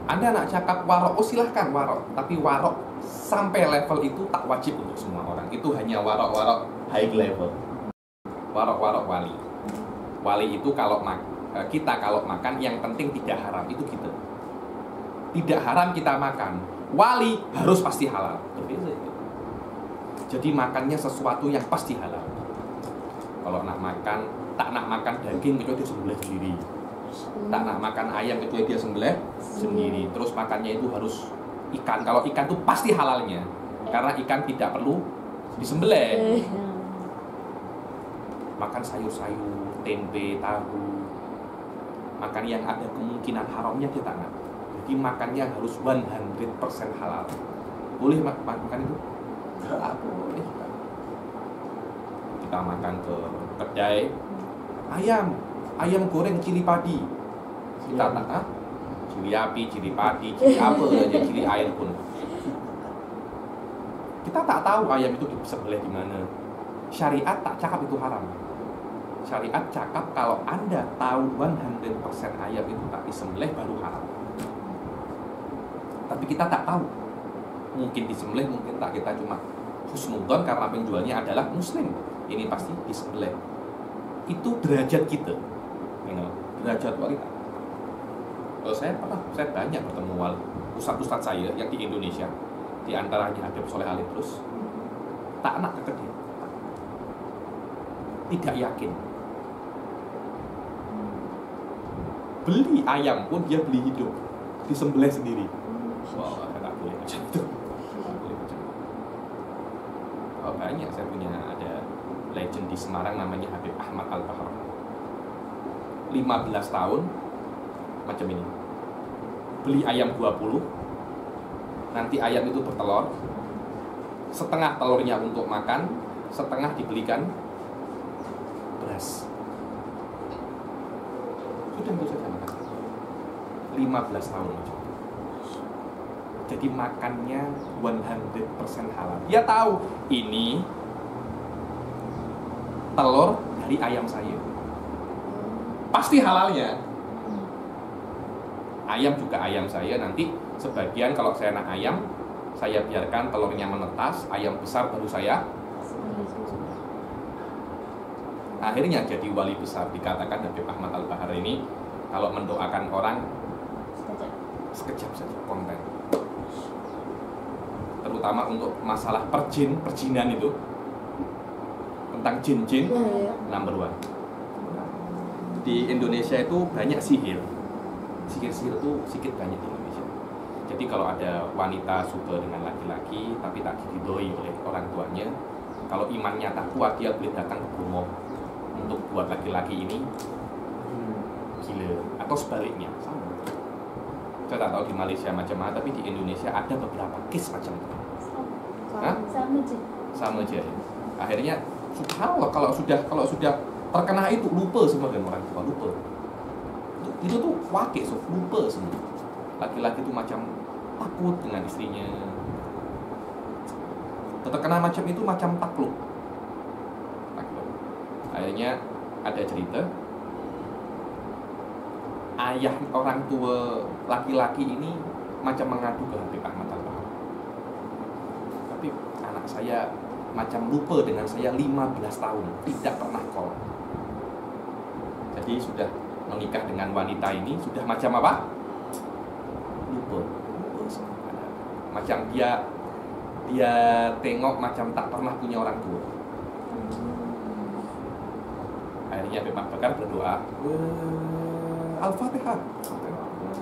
Anda nak cakap warok, oh silahkan warok. Tapi warok sampai level itu tak wajib untuk semua orang. Itu hanya warok-warok high level. Warok-warok wali. Wali itu kita kalau makan yang penting tidak haram, itu kita. Tidak haram kita makan. Wali harus pasti halal. Jadi makannya sesuatu yang pasti halal. Kalau nak makan, tak nak makan daging kecuali dia sembelih sendiri. Tak nak makan ayam kecuali dia sembelih sendiri. Terus makannya itu harus ikan. Kalau ikan itu pasti halalnya. Karena ikan tidak perlu disembelih. Makan sayur-sayur, tempe, tahu. Makan yang ada kemungkinan haramnya dia tak nak. Jadi makannya harus 100% halal. Boleh makan itu? Tak boleh. Kita makan ke kedai ayam goreng cili padi. Kita tak cili api, cili padi, cili apa aja, cili air pun. Kita tak tahu ayam itu disembelih di mana. Syariat tak cakap itu haram. Syariat cakap kalau Anda tahu 100% ayam itu tak disembelih baru haram. Tapi kita tak tahu. Mungkin disembelih, mungkin tak. Kita cuma husnudzon karena penjualnya adalah muslim. Ini pasti disembelih. Itu derajat kita. Derajat wanita. Kalau saya banyak bertemu ustadz saya yang di Indonesia. Di antaranya Habib Soleh Ali Terus. Tak nak ke kedai. Tidak yakin. Beli ayam pun dia beli hidup. Disembelih sendiri. Wah, tak boleh macam itu. Oh, banyak saya punya ada legend di Semarang namanya Habib Ahmad Al-Bahar. 15 tahun macam ini. Beli ayam 20. Nanti ayam itu bertelur. Setengah telurnya untuk makan, setengah dibelikan beras. Sudah itu saja makan. 15 tahun macam. Jadi makannya 100% halal. Dia tahu ini telur dari ayam saya. Pasti halalnya. Ayam juga ayam saya. Nanti sebagian kalau saya nak ayam, saya biarkan telurnya menetas. Ayam besar baru saya. Akhirnya jadi wali besar. Dikatakan Habib Ahmad Al-Bahar ini kalau mendoakan orang sekejap saja konten. Terutama untuk masalah perjinan itu, tentang jin-jin, number one. Di Indonesia itu banyak sihir. Sihir-sihir itu sedikit banyak di Indonesia. Jadi kalau ada wanita suka dengan laki-laki tapi tak diridhoi oleh orang tuanya, kalau imannya tak kuat, dia boleh datang ke Bromo untuk buat laki-laki ini gila, atau sebaliknya sama. Saya tak tahu di Malaysia macam mana, tapi di Indonesia ada beberapa case macam itu. Hah? Sama aja. Akhirnya subhanallah, kalau sudah terkena itu lupa semua dengan orang tua, lupa. Itu tuh wakil, lupa semua. Laki-laki itu macam takut dengan istrinya. Terkena macam itu macam takluk. Akhirnya ada cerita, ayah orang tua laki-laki ini macam mengadu ke Habib Ahmad Al-Bahar. Tapi anak saya macam lupa dengan saya 15 tahun, tidak pernah call. Jadi sudah menikah dengan wanita ini, sudah macam apa? Lupa semua. Macam dia tengok macam tak pernah punya orang tua. Akhirnya Habib Ahmad Bakar berdoa, Al-Fatihah,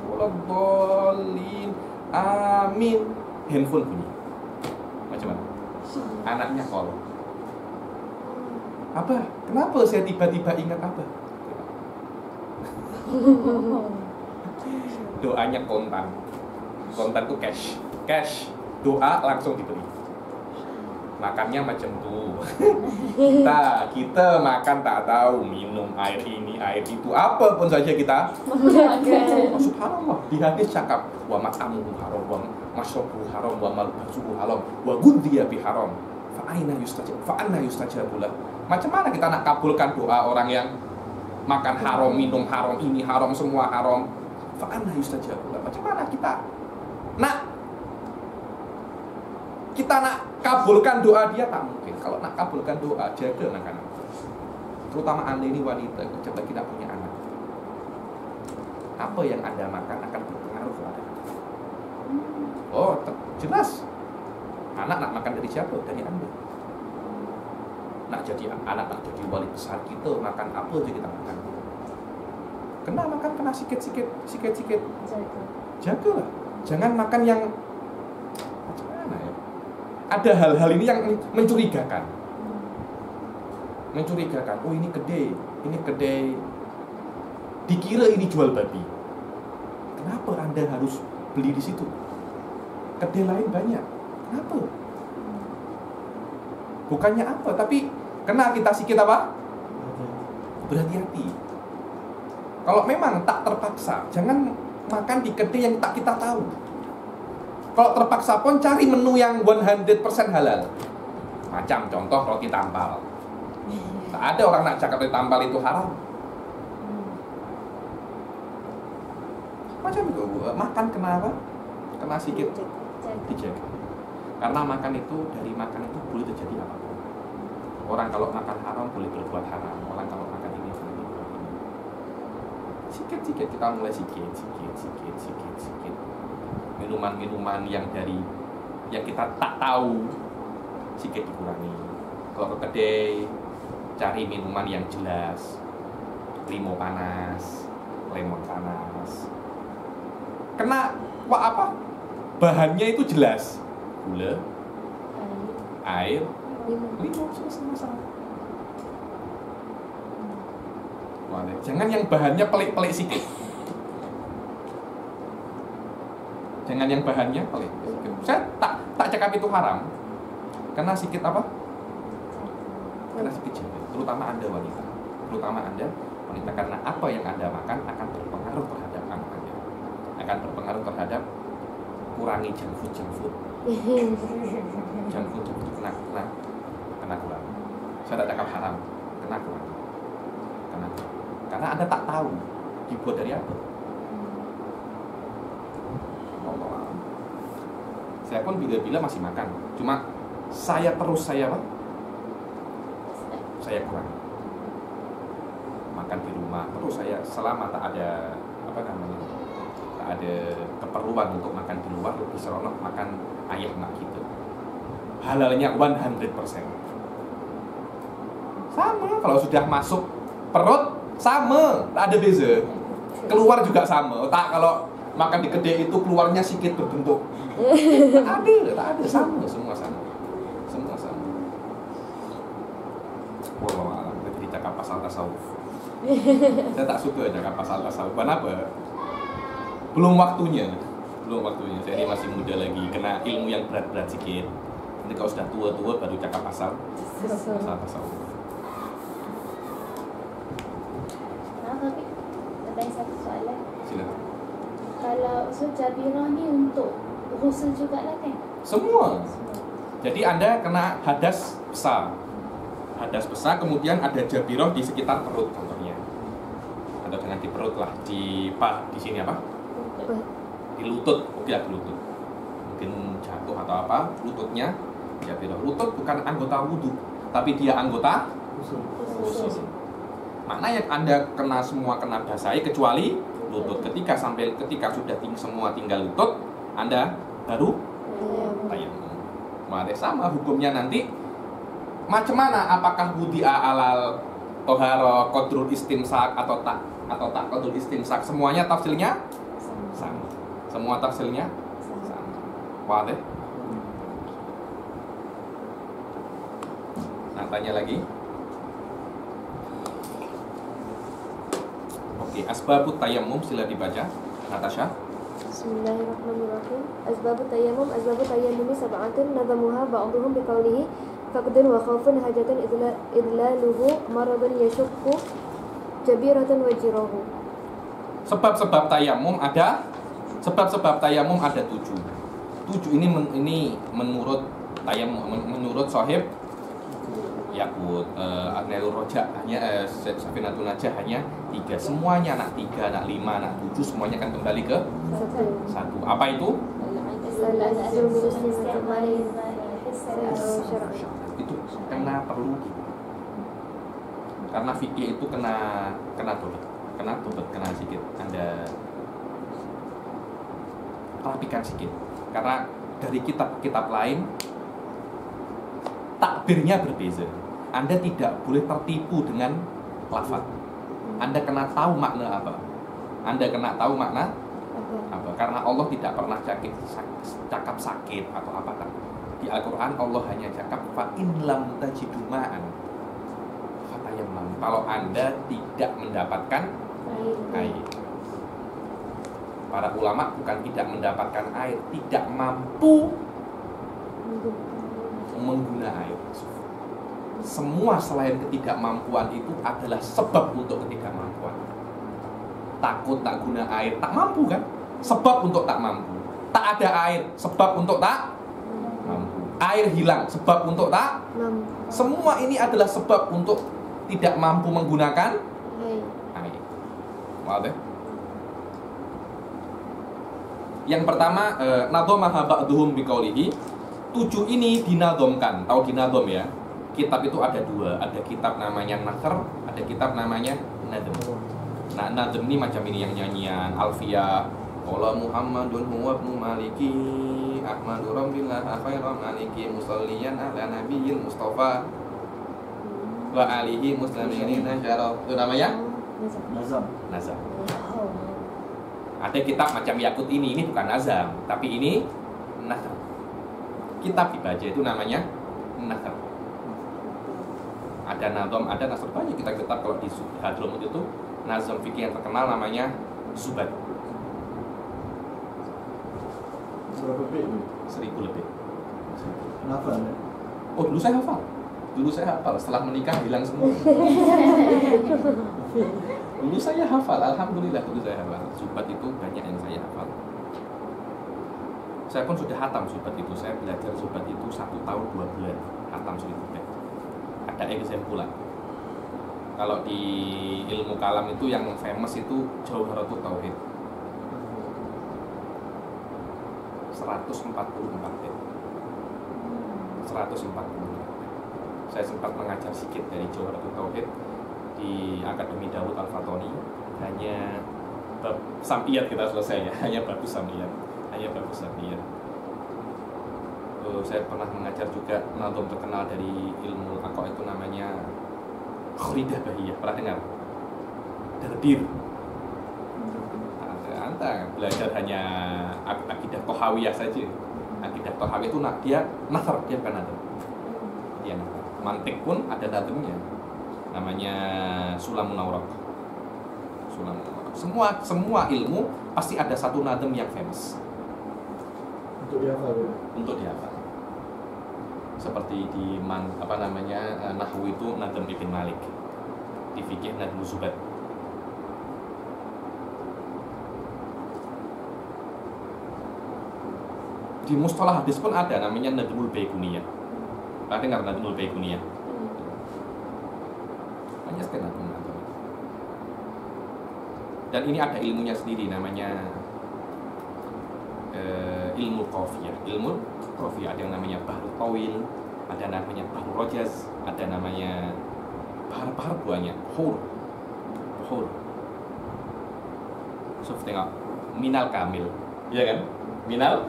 Waladhalin, amin. Handphone bunyi. Macam mana? Anaknya call. Abah, kenapa saya tiba-tiba ingat Abah? Doanya kontan. Kontan itu cash. Doa langsung diberi. Makannya macam tuh. kita makan tak tahu, minum air ini, air itu, apa pun saja kita. Subhanallah, di hadis cakap wa mat'amuhu haram, wa masyrabuhu haram, wa malbasuhu haram, wa ghudhiya bi haram. Fa anna yustajabu lah. Macam mana kita nak kabulkan doa orang yang makan haram, minum haram, ini haram, semua haram? Fa anna yustajabu lah. Macam mana kita nak kabulkan doa dia? Tak mungkin. Kalau nak kabulkan doa, jaga makanan. Terutama Anda ini wanita, coba kita punya anak. Apa yang Anda makan akan berpengaruh kepada Anda. Oh, jelas. Anak nak makan dari siapa? Dari Anda. Nak jadi anak, nak jadi wali besar, kita makan apa aja kita makan. Kena sikit-sikit. Jagalah. Jangan makan yang macam mana ya? Ada hal-hal ini yang mencurigakan. Oh, ini kedai. Dikira ini jual babi. Kenapa Anda harus beli di situ? Kedai lain banyak. Kenapa? Bukannya apa, tapi kena kita sikit apa? Berhati-hati. Kalau memang tak terpaksa, jangan makan di kedai yang tak kita tahu. Kalau terpaksa pun cari menu yang 100% halal. Macam contoh roti tampal. Tak ada orang nak cakap roti tampal itu haram. Macam itu, makan kenapa? Kena sikit dijaga. Karena makan itu, dari makan itu boleh terjadi apapun. Orang kalau makan haram boleh berbuat haram. Orang kalau makan ini boleh berbuat ini. Sikit-sikit kita mulai sikit. Minuman-minuman yang kita tak tahu, sikit dikurangi. Kalau ke kedai, cari minuman yang jelas. Limo panas, lemon panas. Kena apa? Bahannya itu jelas. Gula, air, limo, selesai masalah. Jangan yang bahannya pelik-pelik sikit. Jangan yang bahannya pelik. Saya tak cakap itu haram. Kena sikit apa? Kena sikit jaga. Terutama Anda wanita. Karena apa yang Anda makan akan berpengaruh terhadap anak Anda. Akan berpengaruh terhadap kurangi junk food. Junk food kena kurang. Saya tak cakap haram, kena kurang. Karena Anda tak tahu dibuat dari apa. Allah. Saya pun bila-bila masih makan. Cuma saya kurang. Makan di rumah terus saya selama tak ada tak ada keperluan untuk makan di luar, lebih seronok makan ayah mak kita. Halalnya 100%. Sama, kalau sudah masuk perut sama, tak ada beza. Keluar juga sama. Tak kalau makan di kedai itu keluarnya sikit berbentuk. Tak ada, sama, semua sama. Semua sama. Wallahu a'lam. Jadi cakap pasal tasawuf. Saya tak suka cakap pasal tasawuf. Kenapa? Belum waktunya. Saya ini masih muda lagi, kena ilmu yang berat-berat sedikit. Nanti kalau sudah tua-tua baru cakap pasal tasawuf. Nah, tapi ada satu soalan. Silakan. Kalau usul jabirah ni untuk ghusl jugalah kan? Semua. Jadi Anda kena hadas besar. Hadas besar, kemudian ada jabiroh di sekitar perut contohnya. Atau jangan di perut lah, di sini apa? Di lutut, oke di lutut. Mungkin jatuh atau apa, lututnya jabiroh. Lutut bukan anggota wudhu, tapi dia anggota usul. Maknanya Anda semua kena basahi kecuali lutut. Ketika sudah semua tinggal lutut, Anda baru tayamum. Maka sama hukumnya nanti. Macam mana? Apakah wudi'a alal toharo qadrul istimsak atau tak qadrul istimsak? Semuanya tafsirnya sama. Semua tafsirnya sama. Wadah? Nah, tanya lagi. Oke, asbabut tayammum sila dibaca. Natasha. Bismillahirrahmanirrahim. Asbabut tayammumi sab'atun nadhamuha ba'dhum biqaulihi faqdun wa khawfun hajatan idlaluhu maradan yashukku jabiratan wa jirahu. Sebab-sebab tayamum ada 7. 7 ini menurut tayamum, menurut Shahib Yakut, Agnailur Roja hanya Safinatun Najah hanya 3. Semuanya anak 3, anak 5, anak 7 semuanya akan kembali ke 1. Apa itu? Itu karena perlu, karena fikih itu kena tobat, kena sedikit Anda rapikan sedikit, karena dari kitab-kitab lain takbirnya berbeza. Anda tidak boleh tertipu dengan lafaz. Anda kena tahu makna apa. Karena Allah tidak pernah cakap sakit atau apa tak. Di Al-Quran Allah hanya cakap fa in lam tajidu ma'an fatayammam. Kalau Anda tidak mendapatkan air. Para ulama bukan tidak mendapatkan air, tidak mampu menggunakan air. Semua selain ketidakmampuan itu adalah sebab untuk ketidakmampuan. Takut tak guna air, tak mampu kan? Sebab untuk tak mampu. Tak ada air, sebab untuk tak mampu. Air hilang, sebab untuk tak mampu. Semua ini adalah sebab untuk tidak mampu menggunakan air. Wadah? Yang pertama, nadhamaha ba'dhum biqaulihi. 7 ini dinadhomkan. Tahu dinadhom ya? Kitab itu ada 2. Ada kitab namanya Nasr, ada kitab namanya Nadhm. Nah, Nadhm ini macam ini yang nyanyian Alfiyah. Qala Muhammadun huwa ibnu Maliki Ahmadu Rabbillah khairan maliki musalliyan ala nabiyil Mustafa wa alihi muslimin syaraf. Itu namanya Nazam. Ada kitab macam Yakut ini bukan Nazam, tapi ini Nazam. Kitab dibaca itu namanya Nazam. Ada Nadhom, ada Nasr, banyak kitab-kitab. Kalau di Hadramut itu Nazam fikih yang terkenal namanya Zubat. Berapa bait ni? 1000 lebih. Kenapa anda? Oh, dulu saya hafal. Setelah menikah hilang semua. Dulu saya hafal, alhamdulillah dulu saya hafal. Zubat itu banyak yang saya hafal. Saya pun sudah hatam Zubat itu. Saya belajar Zubat itu 1 tahun 2 bulan hatam 1000 bait. Ada eksemplar. Kalau di ilmu kalam itu yang famous itu Jauharatul Tauhid. 144 bait. 144. Saya sempat mengajar sedikit dari Jauharatul Tauhid di Akademi Daud Al-Fatoni. Hanya bab samiyat kita selesai ya. Hanya bab samiyat. Saya pernah mengajar juga nadom terkenal dari ilmu akok itu namanya Khuridah Bahiyah. Pernah dengar? Dardir. Anda belajar hanya akidah Tohawiyah saja. Akidah Tohawiyah itu dia nasar, dia bukan nadom. Dia nasar. Mantik pun ada nadomnya. Namanya Sulamun Awraq. Semua ilmu pasti ada satu nadom yang famous. Untuk dihafal. Seperti di nahwu itu nadom Ibn Malik, di fikih nadom Zubat. Di mustalah hadis pun ada namanya Nadmul Baiquniyah. Pernah dengar Nadmul Baiquniyah? Banyak sekali nadom. Dan ini ada ilmunya sendiri namanya ilmu qafiyah. Ilmu qafiyah ada yang namanya Bahrul Tawil, ada namanya Bahrul Rajaz, ada namanya bahar banyak. Hur. So, tengok Minal Kamil. Iya kan? Minal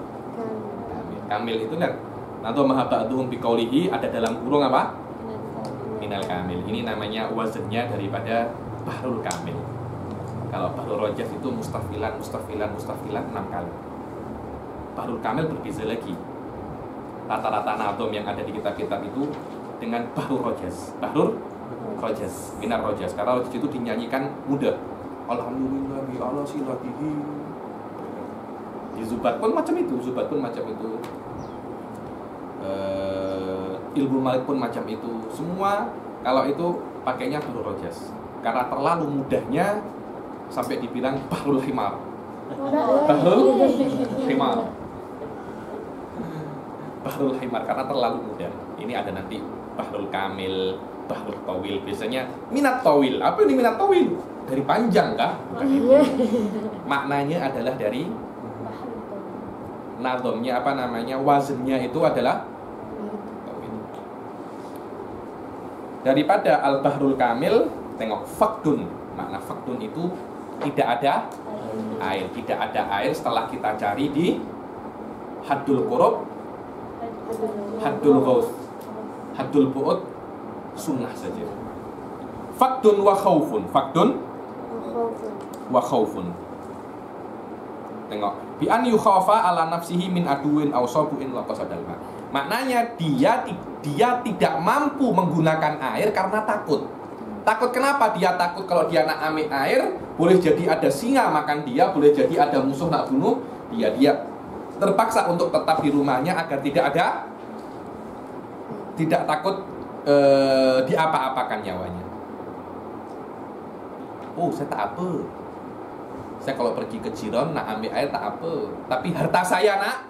Kamil itu kan nanti mahabatuhum biqaulihi ada dalam kurung apa? Minal Kamil. Ini namanya wazannya daripada Bahrul Kamil. Kalau Bahrul Rajaz itu mustafilan 6 kali. Bahrul Kamil berbeza lagi. Rata-rata nadom yang ada di kitab-kitab itu dengan Bahrul Rajaz. Minar Rajaz. Karena Rajaz itu dinyanyikan mudah. Alhamdulillah bi ala silatihi. Di Zubat pun macam itu. Ilmu Malik pun macam itu. Semua kalau itu pakainya Bahrul Rajaz. Karena terlalu mudahnya sampai dibilang Bahrul Himar. Bahrul Himar karena terlalu mudah. Ini ada nanti Bahrul Kamil, Bahrul Tawil. Biasanya Minat Tawil. Apa ini Minat Tawil? Dari panjang kah? Bukan itu. Maknanya adalah dari nadomnya wazannya itu adalah Tawil. Daripada Al-Bahrul Kamil, tengok Fakdun. Makna Fakdun itu tidak ada air setelah kita cari di Haddul Qurub, Haddul Ghaus, Haddul Bu'ud, sunnah saja. Fakdun wa khawfun. Tengok, bi an yukhafa ala nafsihi min aduwin aw sabuin laqasadal ma. Maknanya dia tidak mampu menggunakan air karena takut. Takut kenapa? Dia takut kalau dia nak ambil air, boleh jadi ada singa makan dia, boleh jadi ada musuh nak bunuh dia. Dia terpaksa untuk tetap di rumahnya agar tidak takut diapa-apakan nyawanya. Oh, saya tak apa. Saya kalau pergi ke Jiron nak ambil air tak apa, tapi harta saya nak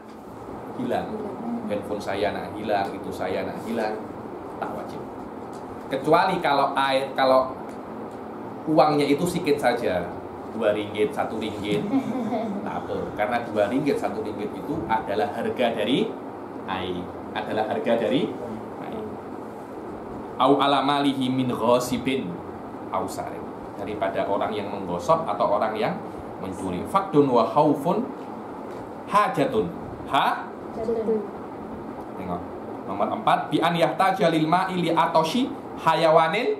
hilang. Handphone saya nak hilang, itu saya nak hilang, tak wajib. Kecuali kalau uangnya itu sedikit saja, 2 ringgit, 1 ringgit, tak apa. Karena 2 ringgit, 1 ringgit itu adalah harga dari air. Au alamalihi min ghasibin au sarin. Daripada orang yang menggosok atau orang yang mencuri. Fakdun wa khaufun hajatun. Tengok. Nomor 4, bi an yahtaja lil ma'i li atoshi hayawanin.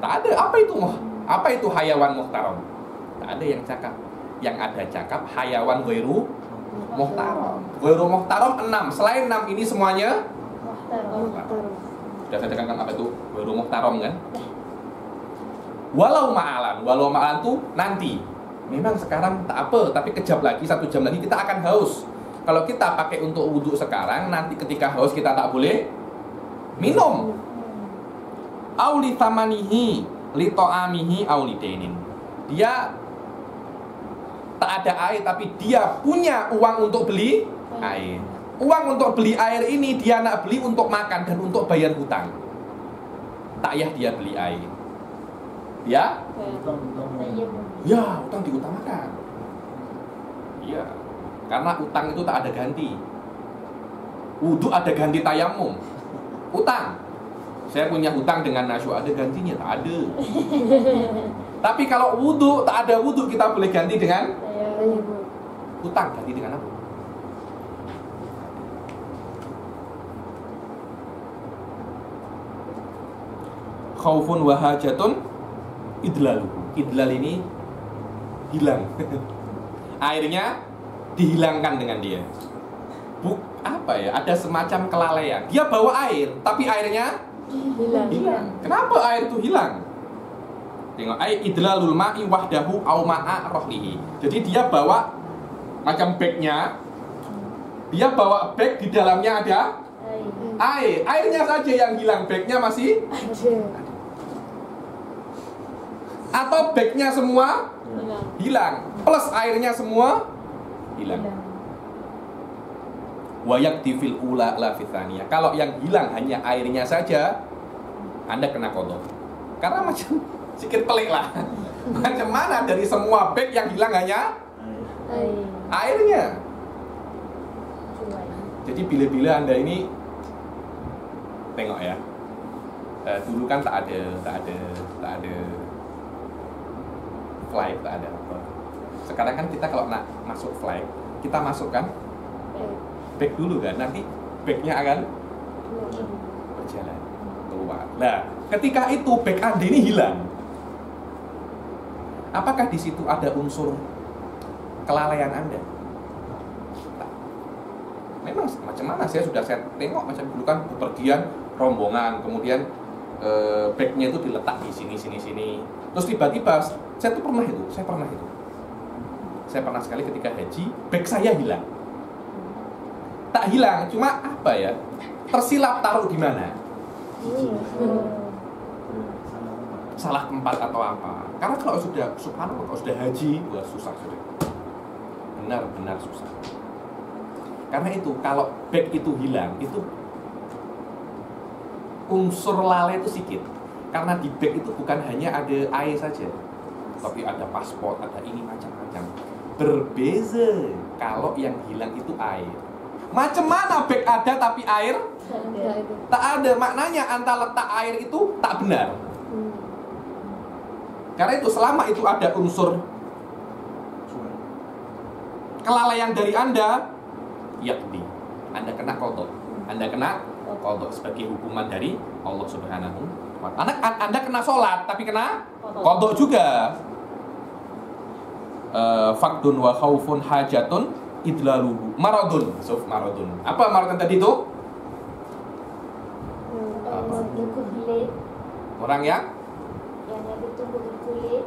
Tak ada. Apa itu hayawan muhtaram? Tak ada yang cakap. Yang ada cakap hayawan ghairu muhtaram. Ghairu muhtaram 6. Selain 6 ini semuanya muhtaram. Sudah saya tekankan apa itu ghairu muhtaram kan? Walau ma'alan itu nanti. Memang sekarang tak apa, tapi kejap lagi, 1 jam lagi kita akan haus. Kalau kita pakai untuk wudhu sekarang, nanti ketika haus kita tak boleh minum. Auli tamanihi li ta'amihi auli dainin. Dia tak ada air tapi dia punya uang untuk beli air. Uang untuk beli air ini dia nak beli untuk makan dan untuk bayar hutang. Tak payah dia beli air. Ya? Ya, hutang diutamakan. Iya. Karena utang itu tak ada ganti. Wudhu ada ganti tayamum. Utang. Saya punya hutang dengan Nasyu, ada gantinya? Tak ada. Tapi kalau wudu, tak ada wudu, kita boleh ganti dengan Tayammum. utang. Ganti dengan apa? Khaufun wa hajatun idlalu. Idlal ini hilang. Airnya dihilangkan dengan dia. Apa ya? Ada semacam kelalaian. Dia bawa air, tapi airnya hilang. Kenapa air itu hilang? Tengok, idlalul ma'i wahdahu au ma'a rohlihi. Jadi dia bawa macam bagnya. Dia bawa bag, di dalamnya ada air. Airnya saja yang hilang, bagnya masih atau bagnya semua hilang, plus airnya semua hilang. Wayak tifil ula la fitania. Kalau yang hilang hanya airnya saja, Anda kena qadha. Karena macam sedikit pelik lah. Macam mana dari semua bag yang hilang hanya airnya? Jadi bila-bila Anda ini tengok ya. Dulu kan tak ada flight, tak ada apa. Sekarang kan kita kalau nak masuk flight, kita masukkan bag dulu kan, nanti bagnya akan berjalan keluar. Nah, ketika itu bag Anda ini hilang, apakah di situ ada unsur kelalaian Anda? Tak. Memang macam mana saya tengok macam dulu kan bepergian rombongan, kemudian bagnya itu diletak di sini. Terus tiba-tiba saya pernah itu. Saya pernah sekali ketika haji, bag saya hilang. Tak hilang, cuma apa ya? Tersilap taruh di mana? Salah tempat atau apa? Karena kalau sudah subhanallah, kalau sudah haji, wah susah sudah. Benar-benar susah. Karena itu kalau bag itu hilang, itu unsur lalai itu sedikit. Karena di bag itu bukan hanya ada air saja, tapi ada paspor, ada ini macam-macam. Berbeza kalau yang hilang itu air. Macam mana bag ada tapi air tak ada? Maknanya antara letak air itu tak benar. Karena itu selama itu ada unsur kelalaian dari Anda, yakni Anda kena qadha. Anda kena qadha sebagai hukuman dari Allah Subhanahu wa ta'ala. Anda kena sholat tapi kena qadha juga. Faqdun wa khaufun hajatun idlaluhu maradun. Maradun. Apa maradun tadi itu? Orang yang ada tumbuh di kulit.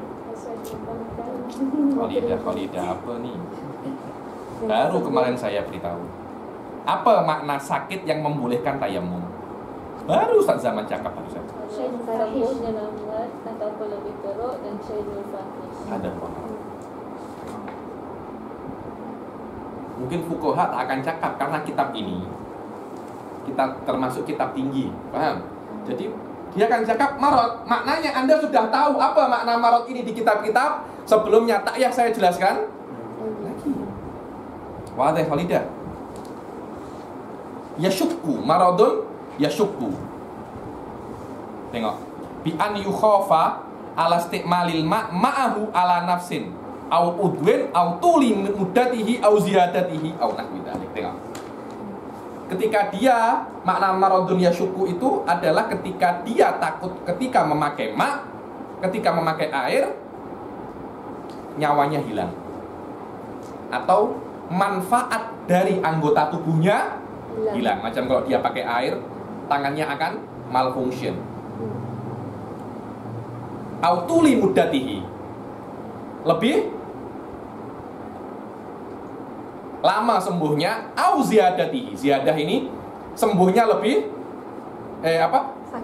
Khalidah apa nih? Baru kemarin saya beritahu. Apa makna sakit yang membolehkan tayamum? Baru Ustaz Zaman cakap barusan. Syairul fahish lambat atau lebih teruk dan syairul fahish. Ada apa? Mungkin fuqaha tak akan cakap karena kitab ini kita termasuk kitab tinggi, paham? Jadi dia akan cakap marad. Maknanya Anda sudah tahu apa makna marad ini di kitab-kitab sebelumnya. Tak ya saya jelaskan lagi. Wadih Khalidah. Yashukku maradun yashukku. Tengok. Bi an yukhafa ala istiqmalil ma'ahu ala nafsin au udwin au tuli muddatihi au ziyadatihi au nahwi dzalik. Tengok. Ketika dia makna maradun yashukku itu adalah ketika dia takut ketika memakai ketika memakai air nyawanya hilang atau manfaat dari anggota tubuhnya hilang. Macam kalau dia pakai air, tangannya akan malfunction. Autuli muddatihi, lebih lama sembuhnya. Au ziyadatihi, ziyadah ini sembuhnya lebih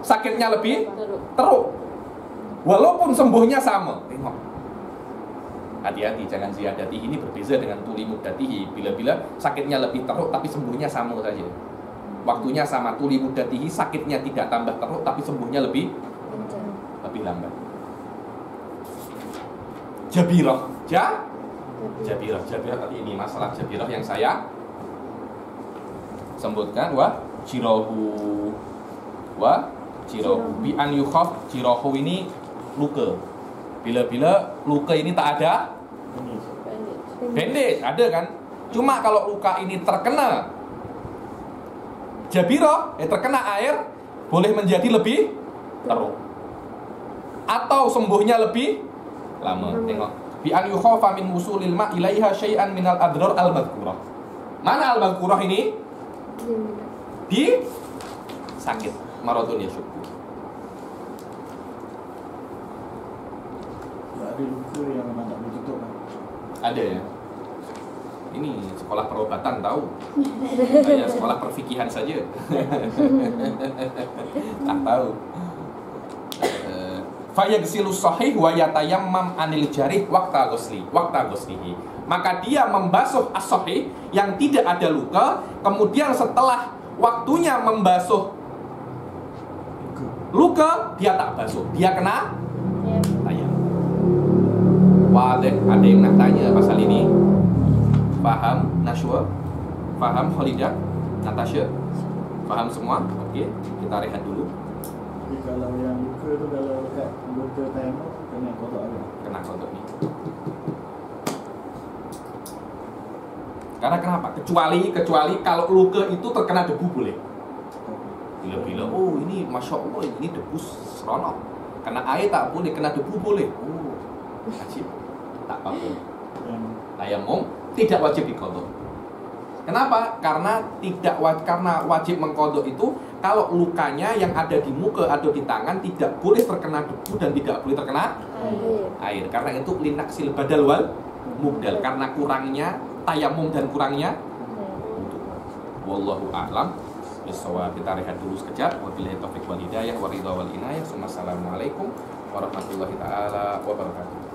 sakitnya lebih teruk walaupun sembuhnya sama. Tengok, hati-hati, jangan ziyadatihi ini berbeza dengan tuli muddatihi. Bila-bila sakitnya lebih teruk tapi sembuhnya sama saja. Waktunya sama, tuli muddatihi sakitnya tidak tambah teruk tapi sembuhnya lebih lambat. Jabirah, Jabirah tadi ini masalah jabirah yang saya sebutkan. Jirahu bi an yukhaf. Jirahu ini luka. Bila-bila luka ini tak ada bandage, ada kan? Cuma kalau luka ini terkena jabirah, terkena air, boleh menjadi lebih teruk. Atau sembuhnya lebih lama. Tengok. Bi an yukhafa min wusulil ma ilaiha syai'an minal adrar al-madhkurah. Mana al-madhkurah ini? Di sakit, maradun yashukku. Ada luka yang memang tak boleh tutup kan? Ada ya. Ini sekolah perobatan tahu. Saya sekolah perfikihan saja. Tak tahu. Fayaghsilu sahih wa yatayammam anil jarih waqta ghuslihi. Maka dia membasuh as-sahih yang tidak ada luka, kemudian setelah waktunya membasuh luka, dia tak basuh, dia kena tayamum. Wah, ada yang nak tanya pasal ini? Faham Nashwa? Faham Khalidah? Natasha? Faham semua? Okey, kita rehat dulu. Jadi kalau yang luka tu, kalau dekat luka tayamum, kena kodok ada. Kena kodok ni. Karena kenapa? Kecuali kalau luka itu terkena debu boleh. Bila-bila, oh ini Masya Allah, ini debu seronok. Kena air tak boleh, kena debu boleh. Oh, wajib. Tak apa-apa. Tayamum tidak wajib dikodok. Kenapa? Karena karena wajib mengkodok itu kalau lukanya yang ada di muka atau di tangan tidak boleh terkena debu dan tidak boleh terkena air. Karena itu linaksil badal wal mubdal, karena kurangnya tayamum dan kurangnya wudu. Wallahu a'lam bissawab. Kita rehat dulu sekejap. Wabillahi taufiq wal hidayah wa ridha wal inayah. Assalamualaikum warahmatullahi taala wabarakatuh.